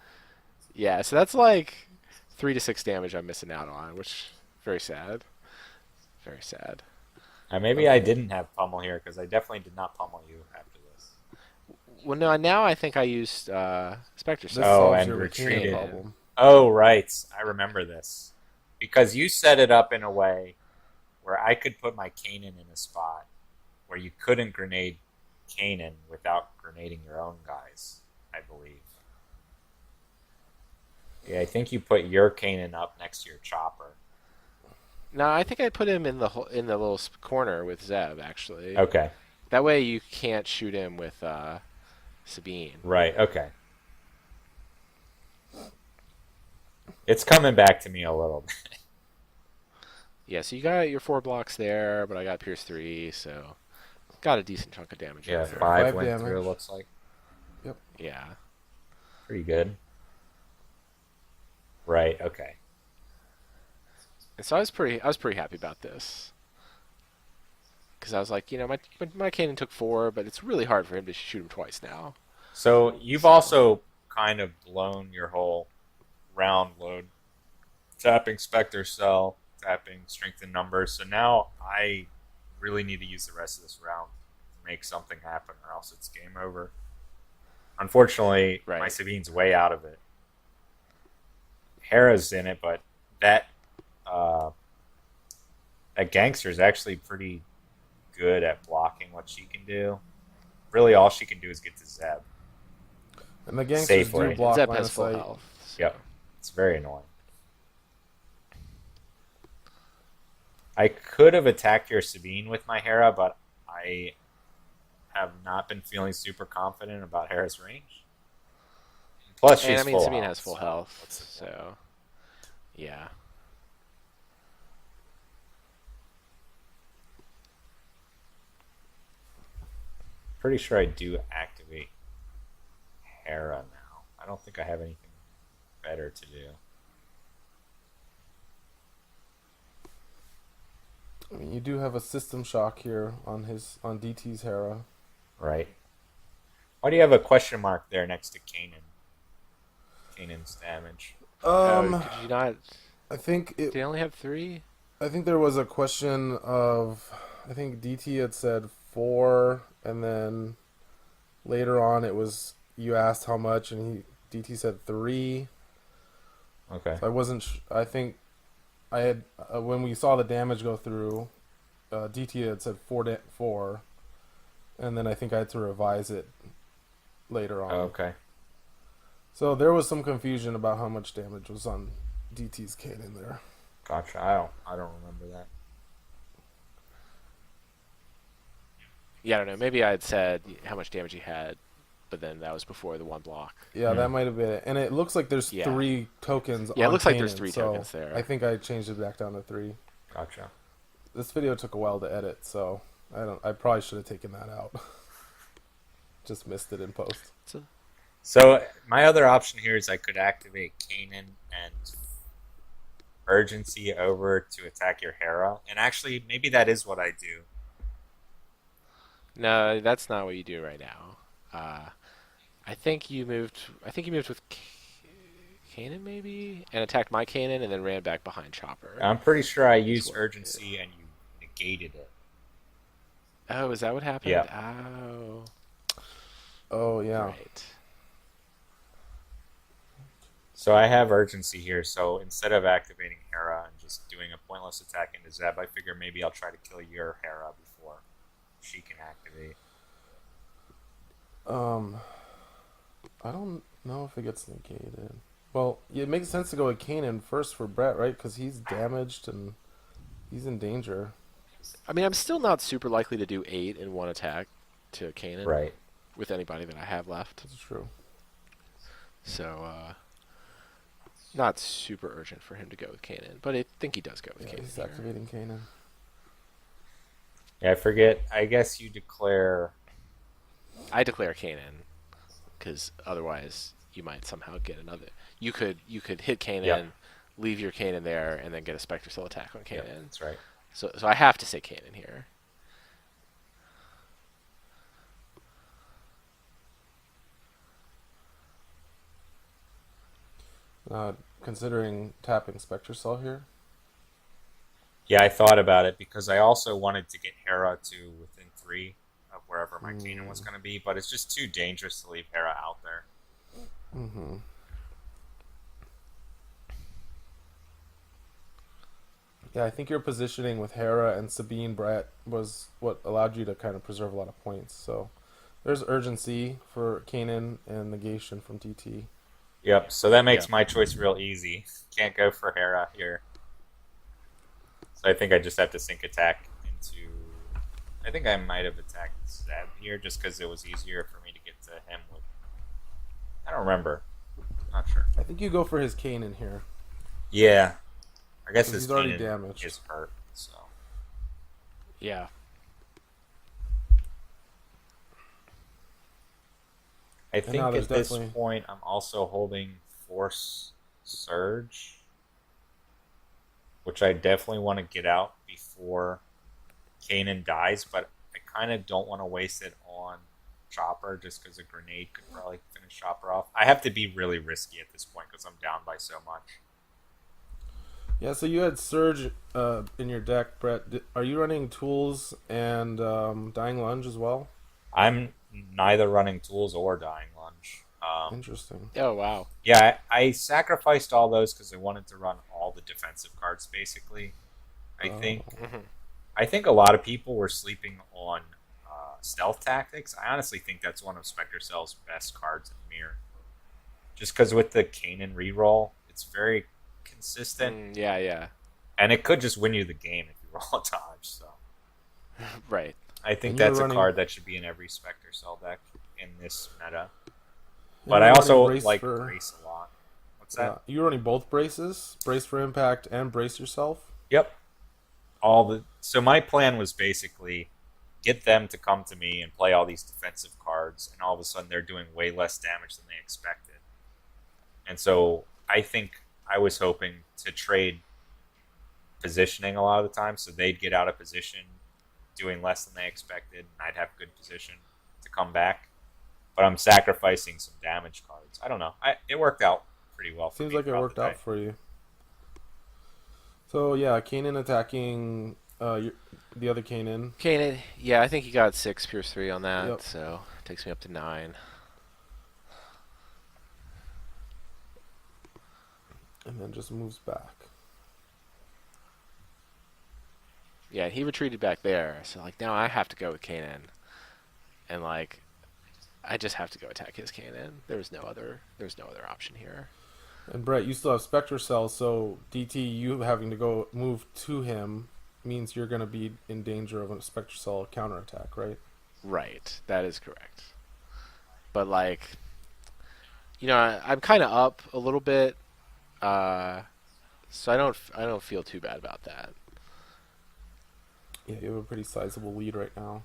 Yeah, so that's like 3 to 6 damage I'm missing out on, which very sad. Very sad. Maybe I didn't have pummel here because I definitely did not pummel you after this. Well, no, now I think I used Spectre This Cell. Oh, solves and your retreated. problem. Oh, right. I remember this. Because you set it up in a way where I could put my Kanan in a spot where you couldn't grenade Kanan without grenading your own guys, I believe. Yeah, I think you put your Kanan up next to your chopper. No, I think I put him in the little corner with Zeb, actually. Okay. That way you can't shoot him with Sabine. Right, okay. It's coming back to me a little bit. Yeah, so you got your 4 blocks there, but I got Pierce 3, so got a decent chunk of damage. Yeah, out there. 5 5 went damage. through, it looks like. Yeah. Pretty good. Right, okay. And so I was pretty happy about this. Because I was like, my Kanan took 4, but it's really hard for him to shoot him twice now. So you've also kind of blown your whole round load. Tapping Spectre Cell, tapping Strength in Numbers. So now I really need to use the rest of this round to make something happen, or else it's game over. Unfortunately, Right. my Sabine's way out of it. Hera's in it, but that gangster is actually pretty good at blocking what she can do. Really, all she can do is get to Zeb. And the gangsters Safely. do block Zeb line has of full sight. health. So. Yep. It's very annoying. I could have attacked your Sabine with my Hera, but I have not been feeling super confident about Hera's range. Plus, And she's I mean, full Sabine health, has full so health, what's the point? so yeah. Pretty sure I do activate Hera now. I don't think I have anything better to do. I mean, you do have a system shock here on DT's Hera. Right. Why do you have a question mark there next to Kanan? Kanan's damage. Oh, Um, could you not? I think Did they only have 3? I think there was a question of, I think DT had said 4, and then later on it was you asked how much, and DT said 3. Okay. So I wasn't. I think I had when we saw the damage go through, DT had said 4, and then I think I had to revise it later Oh, on. okay. So there was some confusion about how much damage was on DT's cannon there. Gotcha. I don't remember that. Yeah, I don't know. Maybe I had said how much damage he had, but then that was before the 1 block. Yeah, that might have been it. And it looks like there's Yeah. 3 tokens Yeah, it on looks like there's Kanan, 3 so tokens there. I think I changed it back down to 3. Gotcha. This video took a while to edit, so I probably should have taken that out. Just missed it in post. So my other option here is I could activate Kanan and urgency over to attack your Hera, and actually maybe that is what I do. No, that's not what you do right now. I think you moved. I think you moved with Kanan maybe, and attacked my Kanan, and then ran back behind Chopper. I'm pretty sure I Is used what- urgency and you negated it. Oh, is that what happened? Yeah. Oh, Oh yeah. right. So I have urgency here, so instead of activating Hera and just doing a pointless attack into Zeb, I figure maybe I'll try to kill your Hera before she can activate. I don't know if it gets negated. Well, it makes sense to go with Kanan first for Brett, right? Because he's damaged and he's in danger. I mean, I'm still not super likely to do 8 in 1 attack to Kanan Right. with anybody that I have left. That's true. So, not super urgent for him to go with Kanan, but I think he does go with Yeah, Kanan he's here. activating Kanan. Yeah, I forget. I guess you declare. I declare Kanan because otherwise you might somehow get another. You could hit Kanan, Yep. leave your Kanan there, and then get a Spectre Cell attack on Yeah, Kanan. that's right. So I have to say Kanan here. Considering tapping Spectre Cell here. Yeah, I thought about it because I also wanted to get Hera to within 3 of wherever my Kanan was going to be, but it's just too dangerous to leave Hera out there. Mm-hmm. Yeah, I think your positioning with Hera and Sabine Brett was what allowed you to kind of preserve a lot of points. So there's urgency for Kanan and negation from DT. Yep, so that makes Yeah. my choice real easy. Can't go for Hera here. So I think I just have to sync attack into... I think I might have attacked Zeb here just because it was easier for me to get to him with... I don't remember. Not sure. I think you go for his Kanan here. Yeah. I guess 'Cause his he's already Kanan damaged. is hurt, so... Yeah. I now think there's at this definitely- point I'm also holding Force Surge, which I definitely want to get out before Kanan dies, but I kind of don't want to waste it on Chopper just because a grenade could probably finish Chopper off. I have to be really risky at this point because I'm down by so much. Yeah, so you had Surge in your deck, Brett. Are you running Tools and Dying Lunge as well? I'm neither running Tools or Dying Lunge. Interesting. Oh wow. Yeah, I sacrificed all those because I wanted to run all the defensive cards, basically. I think a lot of people were sleeping on Stealth Tactics. I honestly think that's one of Spectre Cell's best cards in Mirror. Just because with the Kanan reroll, it's very consistent, Yeah. and it could just win you the game if you reroll a dodge. So Right. I think And you're that's a running, card that should be in every Spectre Cell deck in this meta. and But I you're running also brace like for. Brace a lot. What's Yeah, that? you're running both braces, brace for impact and brace yourself. Yep. So my plan was basically get them to come to me and play all these defensive cards, and all of a sudden they're doing way less damage than they expected. And so I think I was hoping to trade positioning a lot of the time, so they'd get out of position doing less than they expected, and I'd have good position to come back. But I'm sacrificing some damage cards. I don't know. It worked out pretty well for Seems me like it throughout worked the day. out for you. So yeah, Kanan attacking the other Kanan. Kanan, yeah, I think he got 6 Pierce 3 on that, Yep. so takes me up to 9. And then just moves back. Yeah, he retreated back there, so like now I have to go with Kanan, and like I just have to go attack his Kanan. There's no other option here. And Brett, you still have Spectre Cell, so DT, you having to go move to him means you're going to be in danger of a Spectre Cell counterattack, right? Right, that is correct. But like, I'm kind of up a little bit, so I don't feel too bad about that. Yeah, you have a pretty sizable lead right now.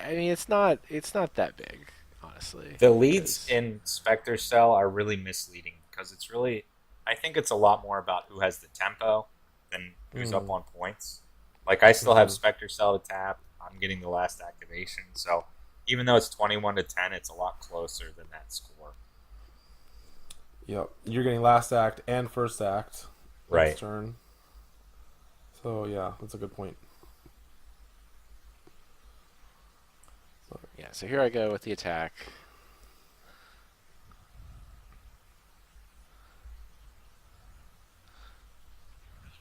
I mean, it's not that big, honestly. The leads 'cause- in Spectre Cell are really misleading because it's really, I think it's a lot more about who has the tempo than who's up on points. Like I still have Spectre Cell to tap. I'm getting the last activation, so even though it's 21 to 10, it's a lot closer than that score. Yep, you're getting last act and first act Right. next turn. So yeah, that's a good point. Yeah, so here I go with the attack.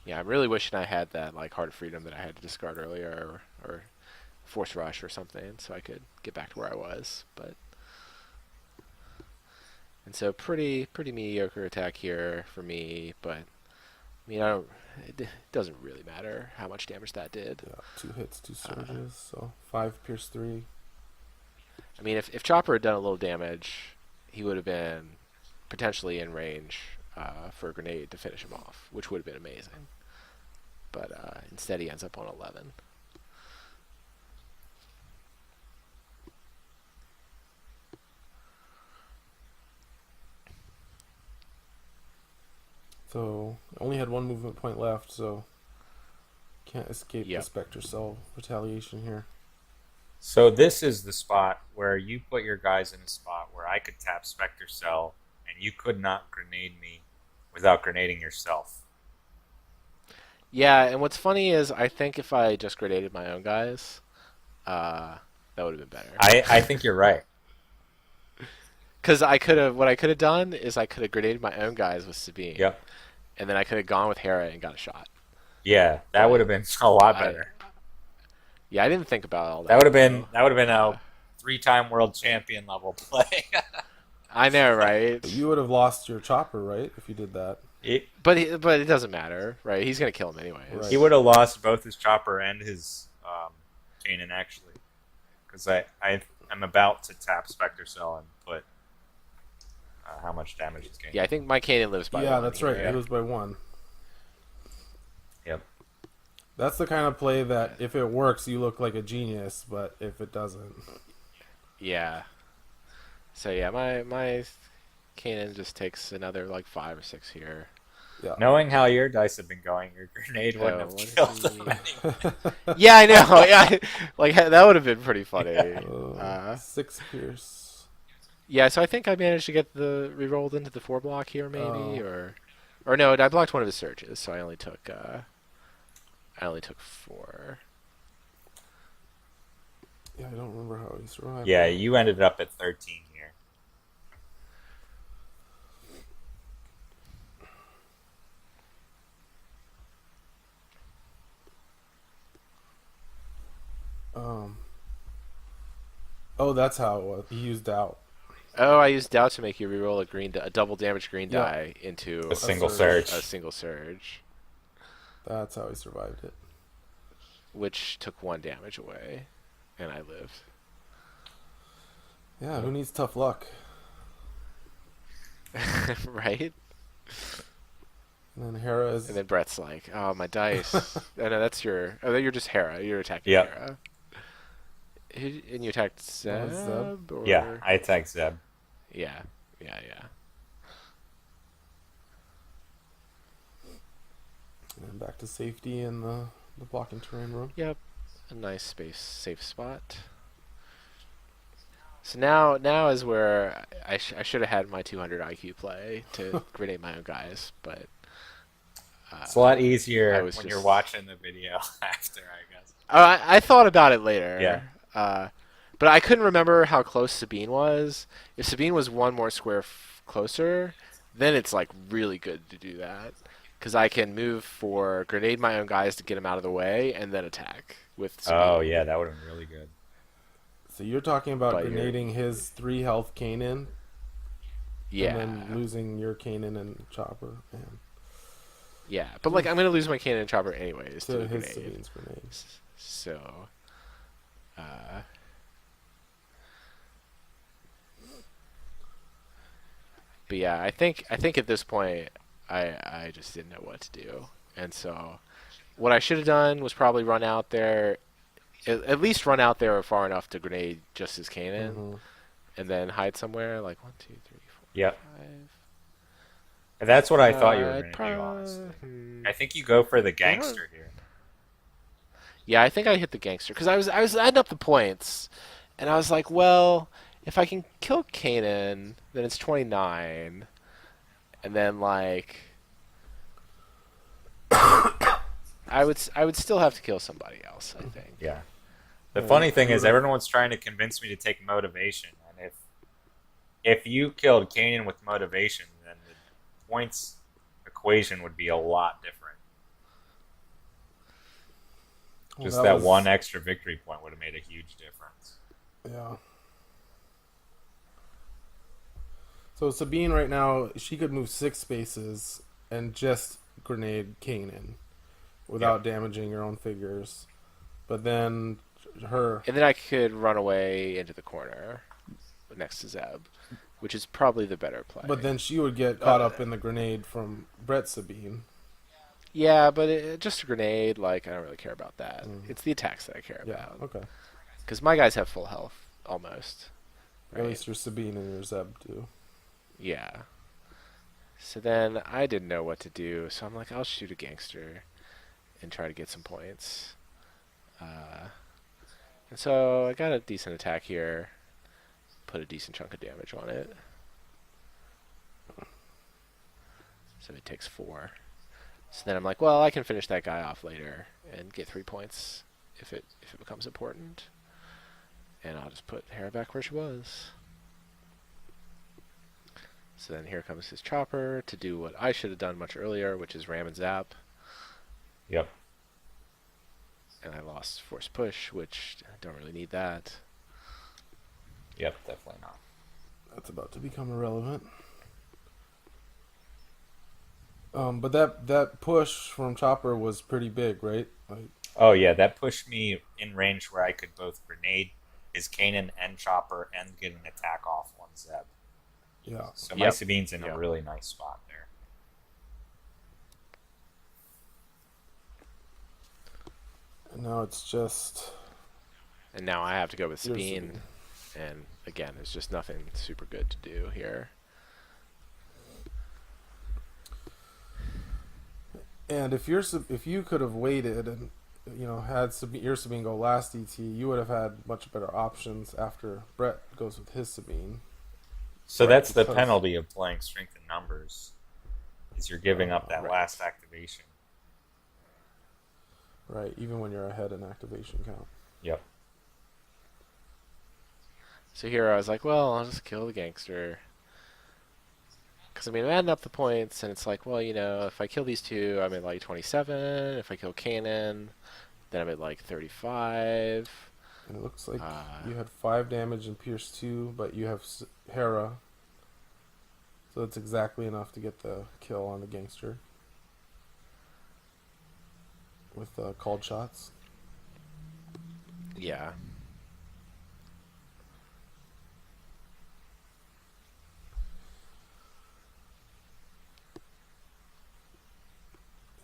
Yeah, I'm really wishing I had that like Heart of Freedom that I had to discard earlier, or Force Rush or something, so I could get back to where I was. And so pretty mediocre attack here for me, but I mean it doesn't really matter how much damage that did. Yeah, 2 hits, 2 surges, so 5 pierce 3. I mean, if Chopper had done a little damage, he would have been potentially in range for a grenade to finish him off, which would have been amazing. But instead, he ends up on 11. So only had 1 movement point left, so can't escape Yep. the Spectre Cell retaliation here. So this is the spot where you put your guys in a spot where I could tap Spectre Cell and you could not grenade me without grenading yourself. Yeah, and what's funny is I think if I just grenaded my own guys, that would have been better. I think you're right. Because what I could have done is I could have grenaded my own guys with Sabine. Yep. And then I could have gone with Hera and got a shot. Yeah, that would have been a lot better. Yeah, I didn't think about all that. That would have been though. a 3-time world champion level play. I know, right? But you would have lost your chopper, right, if you did that. But it doesn't matter, right? He's gonna kill him anyways. Right. He would have lost both his chopper and his Kanan, actually. Because I'm about to tap Spectre Cell and put how much damage it's getting. Yeah, I think my Kanan lives by Yeah, one that's here. right. It was by 1. Yep. That's the kind of play that if it works, you look like a genius, but if it doesn't, Yeah. So yeah, my Kanan just takes another like 5 or 6 here. yeah. Knowing how your dice have been going, your grenade wouldn't Oh, have what killed is him. he- Yeah, I know. Yeah, like that would have been pretty funny. 6 pierce. Yeah, so I think I managed to get the re-rolled into the 4 block here, maybe, or no, I blocked one of his surges, so I only took 4. Yeah, I don't remember how he survived. Yeah, you ended up at 13 here. Oh, that's how it was. He used out. Oh, I used doubt to make you re-roll a double damage green Yeah. die into A single surge. surge. a single surge. That's how he survived it. which took 1 damage away, and I lived. Yeah, who needs tough luck? Right? And then Hera And is. then Brett's like, "Oh, my dice." Oh, no, that's your. Oh, you're just Hera. You're attacking Yep. Hera. And you attacked Zeb. Zeb, or Yeah, I attacked Zeb. yeah, yeah, yeah. And back to safety in the blocking terrain room. Yep, a nice space, safe spot. So now is where I should have had my 200 IQ play to grenade my own guys, but It's a lot I easier was when just. you're watching the video after, I guess. I thought about it later. Yeah. But I couldn't remember how close Sabine was. If Sabine was one more square closer, then it's like really good to do that. Because I can move for grenade my own guys to get them out of the way and then attack with Sabine. Oh, yeah, that would have been really good. So you're talking about But grenading his 3 health Kanan, Yeah. and then losing your Kanan and Chopper, and Yeah. But like I'm going to lose my cannon and chopper anyways to to the his grenade. Sabine's grenades. So. Uh, but yeah, I think at this point I just didn't know what to do, and so what I should have done was probably run out there, at least run out there far enough to grenade just his cannon, Mhm. and then hide somewhere like 1, 2, 3, 4, Yep. 5. And that's what I thought you were I'd going to do, prob- honestly. I think you go for the gangster here. Yeah, I think I hit the gangster because I was adding up the points, and I was like, well, if I can kill Kanan, then it's 29, and then like I would still have to kill somebody else, I think. Yeah. The Yeah, funny thing you is would've- everyone's trying to convince me to take motivation, and if you killed Kanan with motivation, then the points equation would be a lot different. Well, Just that was- one extra victory point would have made a huge difference. Yeah. So Sabine right now, she could move 6 spaces and just grenade Kanan without damaging her own figures. But then her. And then I could run away into the corner next to Zeb, which is probably the better play. But then she would get caught up in the grenade from Brett Sabine. yeah, but just a grenade, like I don't really care about that. Mm. It's the attacks that I care Yeah, about. okay. Because my guys have full health almost. At least your Sabine and your Zeb do. Yeah. So then I didn't know what to do, so I'm like, I'll shoot a gangster and try to get some points. And so I got a decent attack here. Put a decent chunk of damage on it. So it takes 4. So then I'm like, well, I can finish that guy off later and get 3 points if it becomes important. And I'll just put Hera back where she was. So then here comes his chopper to do what I should have done much earlier, which is ram and zap. Yep. And I lost force push, which I don't really need that. Yep, definitely not. That's about to become irrelevant. But that push from Chopper was pretty big, right? Like, Oh, yeah, that pushed me in range where I could both grenade his Kanan and Chopper and get an attack off on Zeb. yeah. So my Yep. Sabine's in Yep. a really nice spot there. And now it's just And now I have to go with your Sabine. And again, there's just nothing super good to do here. And if you could have waited and had your Sabine go last ET, you would have had much better options after Brett goes with his Sabine. So Right, that's the because- penalty of playing strength in numbers, is you're giving up that Right. last activation. Right, even when you're ahead in activation count. Yep. So here I was like, well, I'll just kill the gangster. Because, I mean, I'm adding up the points, and it's like, well, if I kill these two, I'm at like 27. If I kill Kanan, then I'm at like 35. And it looks like Uh, you had 5 damage and Pierce 2, but you have Hera. So it's exactly enough to get the kill on the gangster. with called shots. Yeah.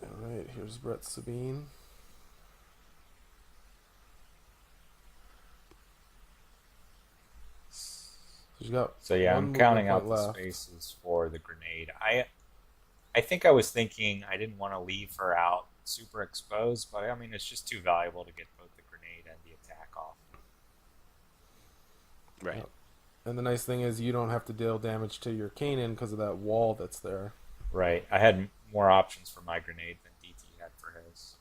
All right, here's Brett Sabine. She's got So yeah, one I'm movement counting point out the left. spaces for the grenade. I think I was thinking I didn't want to leave her out super exposed, but I mean it's just too valuable to get both the grenade and the attack off. Right. Yep. And the nice thing is you don't have to deal damage to your Kanan because of that wall that's there. Right. I had more options for my grenade than DT had for his.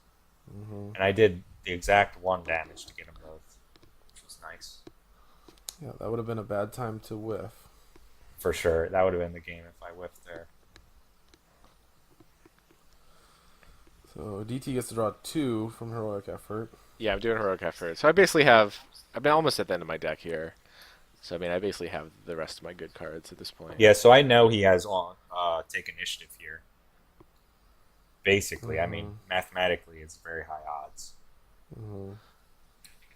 Hmm. And I did the exact 1 damage to get them both, which was nice. Yeah, that would have been a bad time to whiff. For sure. That would have been the game if I whiffed there. So DT gets to draw 2 from heroic effort. Yeah, I'm doing heroic effort. So I basically have. I've been almost at the end of my deck here. So I mean, I basically have the rest of my good cards at this point. Yeah, so I know he has on take initiative here. Basically, I mean, mathematically, it's very high odds. Hmm.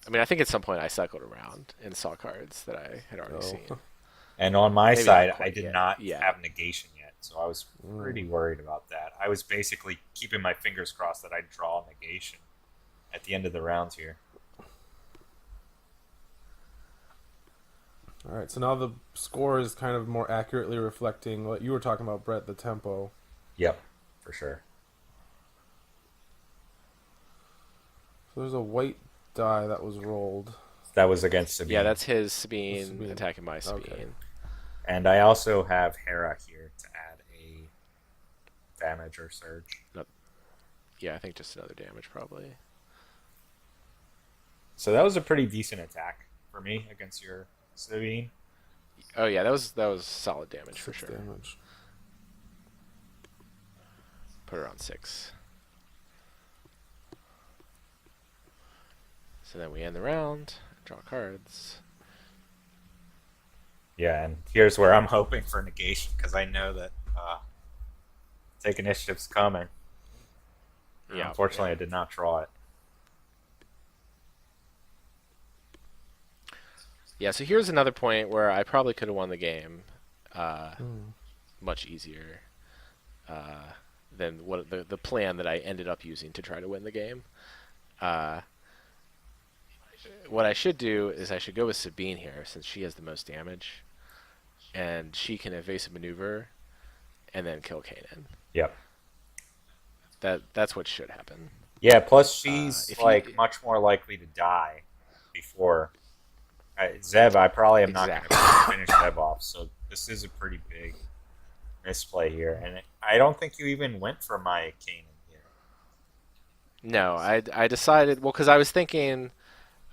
I mean, I think at some point I cycled around and saw cards that I had already Oh. seen. And on my Maybe side, not quite I did yet. not Yeah. have negation yet, so I was pretty worried about that. I was basically keeping my fingers crossed that I'd draw negation at the end of the rounds here. All right, so now the score is kind of more accurately reflecting what you were talking about, Brett, the tempo. Yep, for sure. So there's a white die that was rolled. That was against Sabine. Yeah, that's his Sabine, Sabine. attacking my Sabine. Okay. And I also have Hera here to add a damage or surge. Yeah, I think just another damage probably. So that was a pretty decent attack for me against your Sabine. Oh yeah, that was solid damage for 6 sure. damage. Put her on 6. So then we end the round, draw cards. Yeah, and here's where I'm hoping for negation because I know that take initiative's coming. Yeah. Unfortunately, I did not draw it. Yeah, so here's another point where I probably could have won the game Hmm. much easier than what the plan that I ended up using to try to win the game. What I should do is I should go with Sabine here since she has the most damage, and she can evasive maneuver and then kill Kanan. Yep. That's what should happen. Yeah, plus she's if like you- much more likely to die before Zeb. I probably am not going to finish Zeb off, so this is a pretty big misplay here. And I don't think you even went for my Kanan here. No, I decided because I was thinking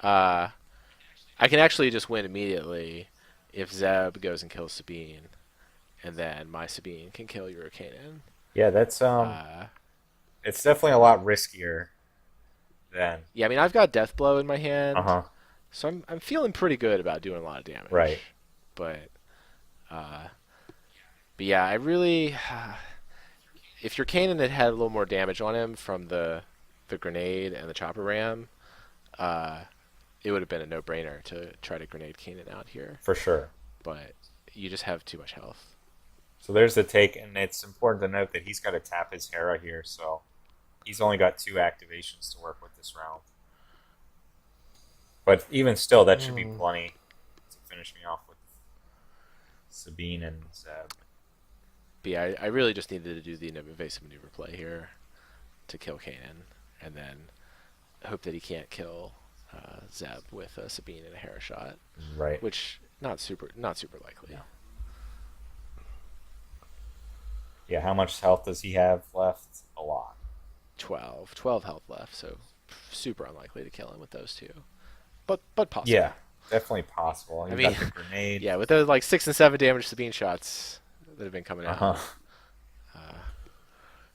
I can actually just win immediately if Zeb goes and kills Sabine, and then my Sabine can kill your Kanan. Yeah, that's it's definitely a lot riskier than. Yeah, I mean I've got Death Blow in my hand, Uh-huh. so I'm feeling pretty good about doing a lot of damage. Right. But yeah, I really if your Kanan had a little more damage on him from the grenade and the chopper ram, it would have been a no-brainer to try to grenade Kanan out here. For sure. But you just have too much health. So there's the take, and it's important to note that he's got to tap his Hera here, so he's only got 2 activations to work with this round. But even still, that should be plenty to finish me off with Sabine and Zeb. But yeah, I really just needed to do the evasive maneuver play here to kill Kanan, and then hope that he can't kill Zeb with a Sabine and a Hera shot, Right. which not super likely. Yeah, how much health does he have left? A lot. 12 health left, so super unlikely to kill him with those 2, but possible. Yeah, definitely possible. You I mean, got the grenade. Yeah, with those like 6 and 7 damage Sabine shots that have been coming out. Uh-huh.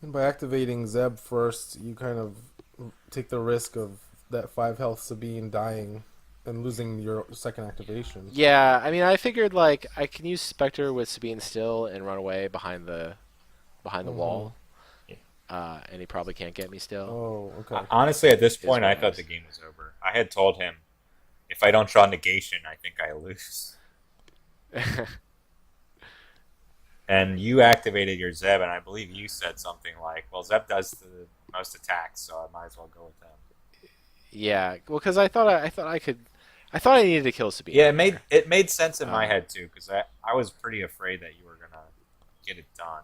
And by activating Zeb first, you kind of take the risk of that 5 health Sabine dying and losing your second activation. Yeah, I mean, I figured like I can use Spectre with Sabine still and run away behind the wall. and he probably can't get me still. Oh, okay. Honestly, at this Is point, what I it thought is. the game was over. I had told him if I don't draw negation, I think I lose. And you activated your Zeb, and I believe you said something like, "Well, Zeb does the most attacks, so I might as well go with them." Yeah, well, because I thought I needed to kill Sabine Yeah, here. it made sense in my Uh, head too, because I was pretty afraid that you were gonna get it done.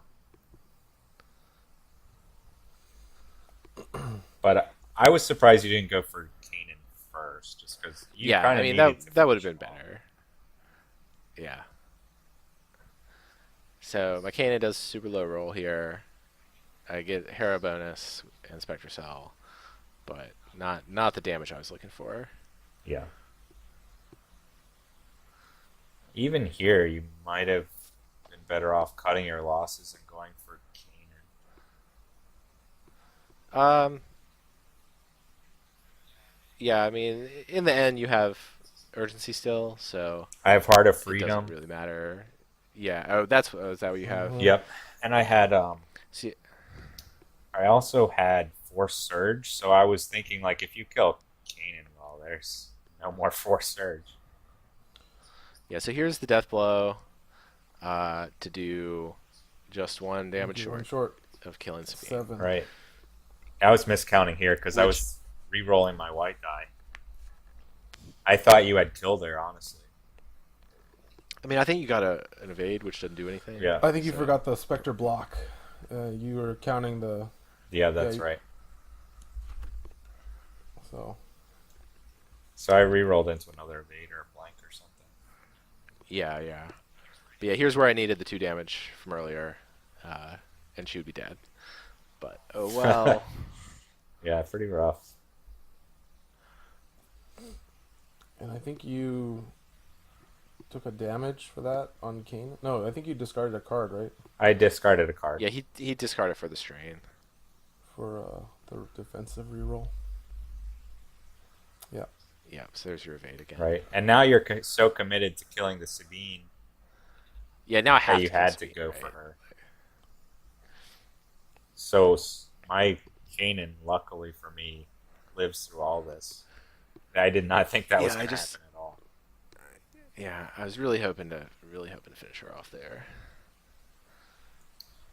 But I was surprised you didn't go for Kanan first, just because you yeah, kind I of mean needed to that would have finish been him off. better. Yeah. So my Kana does super low roll here. I get Hera bonus and Spectre Cell, but not the damage I was looking for. Yeah. Even here, you might have been better off cutting your losses and going for Kanan. Um, yeah, I mean, in the end, you have urgency still, so I have Heart of it doesn't Freedom. really matter. Yeah. Is that what you have? Mm-hmm. Yep. And I had See, I also had Force Surge, so I was thinking like if you kill Kanan, well, there's no more Force Surge. yeah. So here's the death blow, to do just one Thank damage you. One short short. of killing Sabine. 7. Right. I was miscounting here because I Which, was re-rolling my white die. I thought you had killed her, honestly. I mean, I think you got an evade, which doesn't do anything. Yeah. I think you So- forgot the Spectre block. You were counting the Yeah, that's Yeah, right. so. So I re-rolled into another evade or a blank or something. Yeah, yeah. But yeah, here's where I needed the 2 damage from earlier, and she would be dead. But oh well. Yeah, pretty rough. And I think you took a damage for that on Kane. No, I think you discarded a card, right? I discarded a card. Yeah, he discarded for the strain. For the defensive reroll. Yeah. Yeah, so there's your evade again. Right. And now you're so committed to killing the Sabine Yeah, now I have that you to kill had to Sabine, go right? for her. So my Kanan, luckily for me, lives through all this. I did not think that was Yeah, going to happen at all. Yeah, I was really hoping to finish her off there.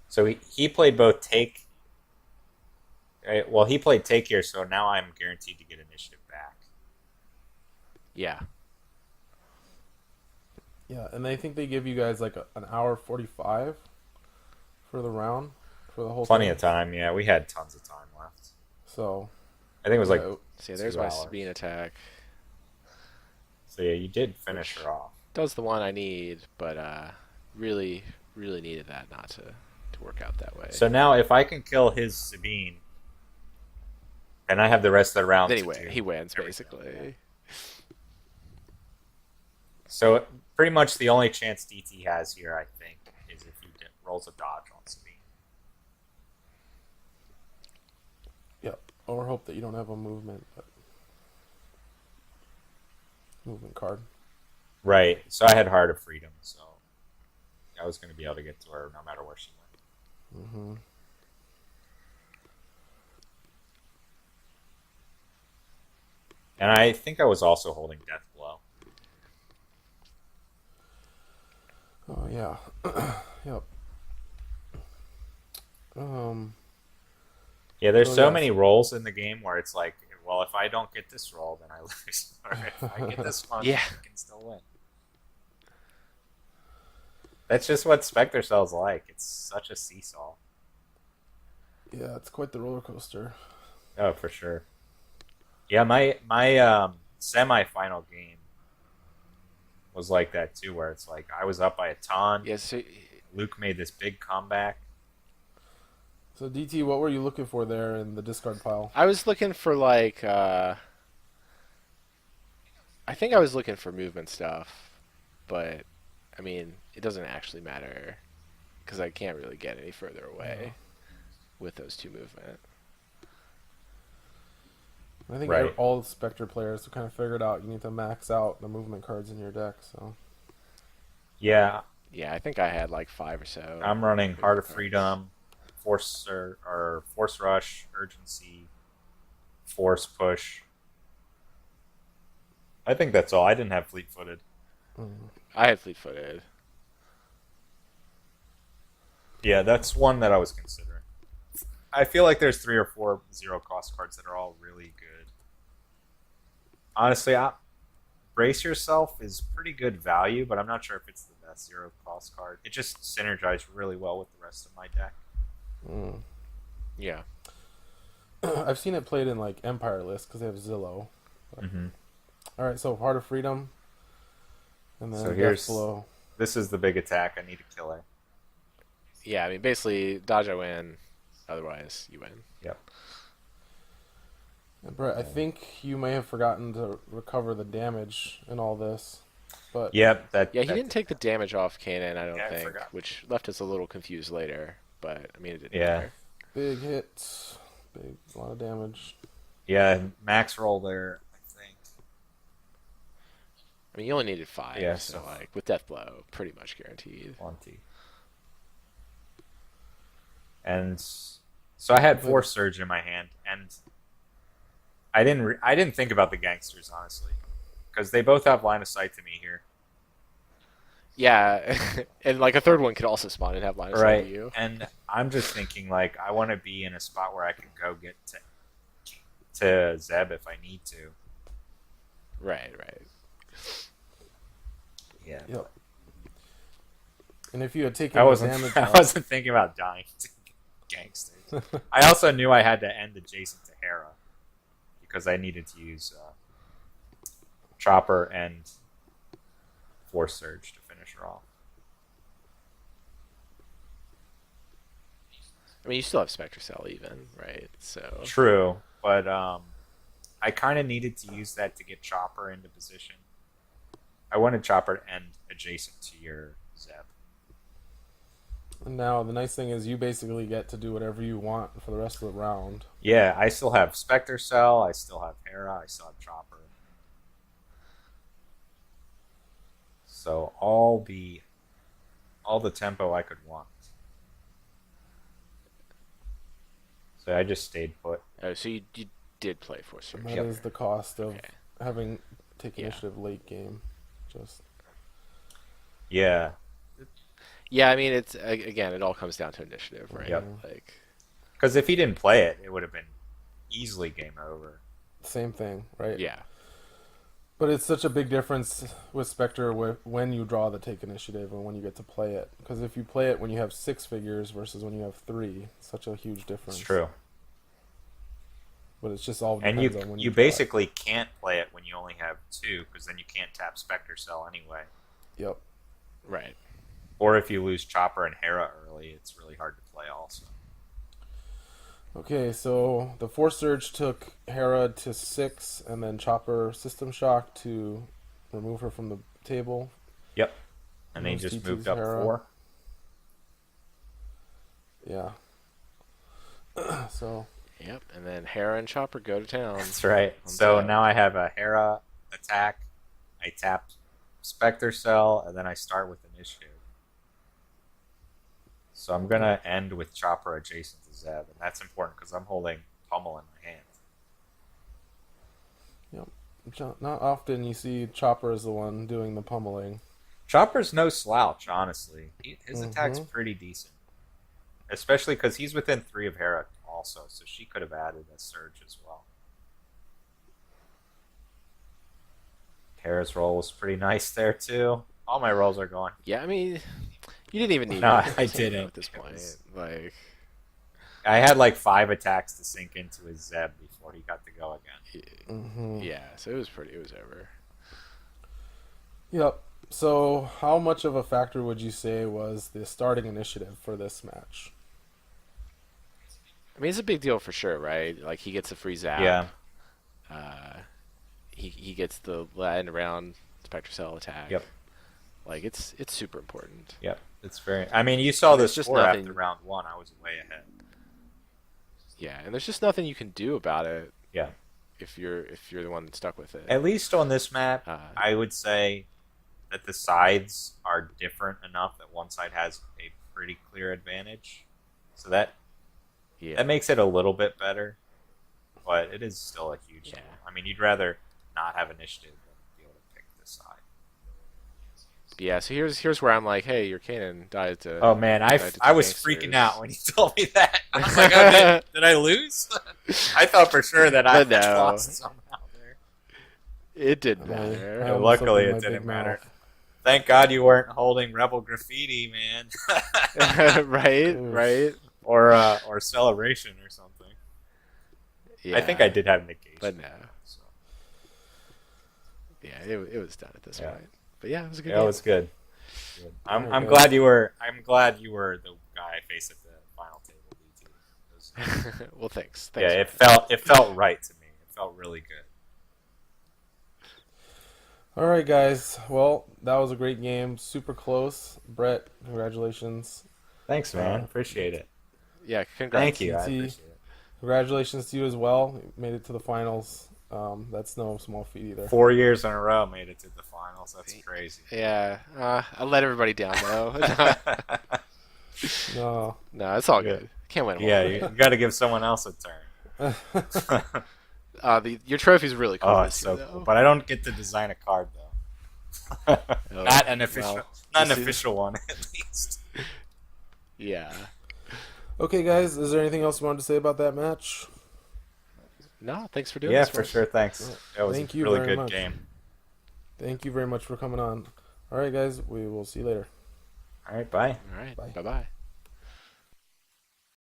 So he played both take. Well, he played take here, so now I'm guaranteed to get initiative back. Yeah. Yeah, and I think they give you guys like an hour 45 for the round, for the whole Plenty thing. of time. Yeah, we had tons of time left. So, I think it was like. yeah, See, there's 2 my hours. Sabine attack. So yeah, you did finish her off. Does the one I need, but really needed that not to work out that way. So now, if I can kill his Sabine, and I have the rest of the round. then to do he wins everything. basically. So pretty much the only chance DT has here, I think, is if he rolls a dodge on Sabine. yeah. Or hope that you don't have a movement card. Right. So I had Heart of Freedom, so I was going to be able to get to her no matter where she went. Mm-hmm. And I think I was also holding Death Blow. Oh yeah. Yep. Yeah, there's Oh, so yes. many rolls in the game where it's like, well, if I don't get this roll, then I lose. Or if I get this one, Yeah. I can still win. That's just what Spectre Cell's like. It's such a seesaw. Yeah, it's quite the roller coaster. Oh, for sure. Yeah, my semi-final game was like that too, where it's like I was up by a ton. Yeah, so Luke made this big comeback. So DT, what were you looking for there in the discard pile? I was looking for like I think I was looking for movement stuff, but I mean, it doesn't actually matter because I can't really get any further away with those 2 movement. I think Right. all Spectre players have kind of figured out you need to max out the movement cards in your deck. So Yeah, Yeah, I think I had like 5 or so. I'm running Heart of cards. Freedom, force rush, urgency, force push. I think that's all. I didn't have fleet footed. I had fleet-footed. Yeah, that's one that I was considering. I feel like there's 3 or 4 zero cost cards that are all really good. Honestly, Brace Yourself is pretty good value, but I'm not sure if it's the best zero cost card. It just synergized really well with the rest of my deck. Yeah. I've seen it played in like Empire lists because they have Zillow. All right, so Heart of Freedom, and then So Death Blow. this is the big attack. I need a killer. Yeah, I mean, basically, dodge I win. Otherwise, you win. Yep. And Brett, I think you may have forgotten to recover the damage in all this, but Yep. Yeah, he didn't take the damage off Kanan, I don't Yeah, I think, forgot. which left us a little confused later. But I mean, it didn't Yeah. matter. big hit, a lot of damage. Yeah, max roll there, I think. I mean, you only needed 5, Yeah, so so- like with Death Blow, pretty much guaranteed. Plenty. And so I had Force Surge in my hand, and I didn't think about the gangsters, honestly, because they both have line of sight to me here. Yeah, and like a third one could also spawn and have line of sight Right. to you. And I'm just thinking, like, I want to be in a spot where I can go get to Zeb if I need to. Right. Yeah. Yep. And if you had taken I the wasn't. damage I off, wasn't thinking about dying to gangsters. I also knew I had to end adjacent to Hera because I needed to use Chopper and Force Surge to finish her off. I mean, you still have Spectre Cell even, right? So True, but I kind of needed to use that to get Chopper into position. I wanted Chopper to end adjacent to your Zeb. and now the nice thing is you basically get to do whatever you want for the rest of the round. Yeah, I still have Spectre Cell, I still have Hera, I still have Chopper. So all the tempo I could want. So I just stayed put. oh, so you did play Force Surge. And that is the cost of Okay. having take Yeah. initiative late game. Just Yeah. Yeah, I mean, it's again, it all comes down to initiative, right? Yep. Like, Because if he didn't play it, it would have been easily game over. same thing, right? yeah, But it's such a big difference with Spectre when you draw the take initiative and when you get to play it. Because if you play it when you have 6 figures versus when you have 3, it's such a huge difference. It's true. But it's just all And depends on when you draw it. basically can't play it when you only have 2, because then you can't tap Spectre Cell anyway. Yep. right. Or if you lose Chopper and Hera early, it's really hard to play also. Okay, so the Force Surge took Hera to 6, and then Chopper System Shock to remove her from the table. Yep. And they Those just T2s moved up Hera. 4. Yeah. So Yep, and then Hera and Chopper go to town. That's right. On So top. now I have a Hera attack. I tap Spectre Cell, and then I start with Initiative. So I'm going to end with Chopper adjacent to Zeb, and that's important because I'm holding Pummel in my hand. not often you see Chopper as the one doing the pummeling. Chopper's no slouch, honestly. His attack's Mhm. pretty decent. Especially because he's within 3 of Hera also, so she could have added a surge as well. Hera's roll was pretty nice there, too. All my rolls are going. Yeah, I mean, you didn't even need No, it I didn't. at this It point. was- Like, I had like 5 attacks to sink into his Zeb before he got to go again. Mm-hmm. yeah, so it was over. Yep. So how much of a factor would you say was the starting initiative for this match? I mean, it's a big deal for sure, right? Like, he gets a free zap. Yeah. He gets the end around Spectre Cell attack. Yep. Like, it's super important. Yep. It's very. I mean, you saw There's this just score nothing- after round 1. I was way ahead. Yeah, and there's just nothing you can do about it Yeah. if you're the one that's stuck with it. At least on this map, Uh, I would say that the sides are different enough that one side has a pretty clear advantage. So that Yeah. That makes it a little bit better, but it is still a huge Yeah. deal. I mean, you'd rather not have initiative than be able to pick this side. Yeah, so here's where I'm like, hey, your cannon died to. Oh man, died to I two was gangsters. freaking out when you told me that. I was like, oh, did I lose? I thought for sure that I But no. had lost somehow there. It didn't I matter. almost Luckily, opened it my didn't big matter. mouth. Thank God you weren't holding Rebel Graffiti, man. Right, Oof. right. or Celebration or something. Yeah. I think I did have negation. But no. So. Yeah, it was done at this Yeah. point. But yeah, it was a good Yeah, game. it was good. I'm Alright, glad guys. you were. I'm glad you were the guy I faced at the final table. BT. Well, thanks. Yeah, Thanks. it felt right to me. It felt really good. All right, guys. Well, that was a great game. Super close. Brett, congratulations. Thanks, man. Uh, Appreciate it. Yeah, congrats. Thank you. I TT. appreciate it. Congratulations to you as well. You made it to the finals. That's no small feat either. 4 years in a row made it to the finals. That's crazy. Yeah, I let everybody down though. No. No, it's all Yeah. good. Can't win. Yeah, you got to give someone else a turn. Your trophy's really cool. Oh, this it's year, so though. cool. But I don't get to design a card though. Oh, Not an official, well, not an we'll see. official one at least. Yeah. Okay, guys. Is there anything else you wanted to say about that match? No, thanks for doing Yeah, this. for us. sure. Thanks. That was Thank a you really very good much. game. Thank you very much for coming on. All right, guys. We will see you later. All right, bye. All right. Bye. Bye bye.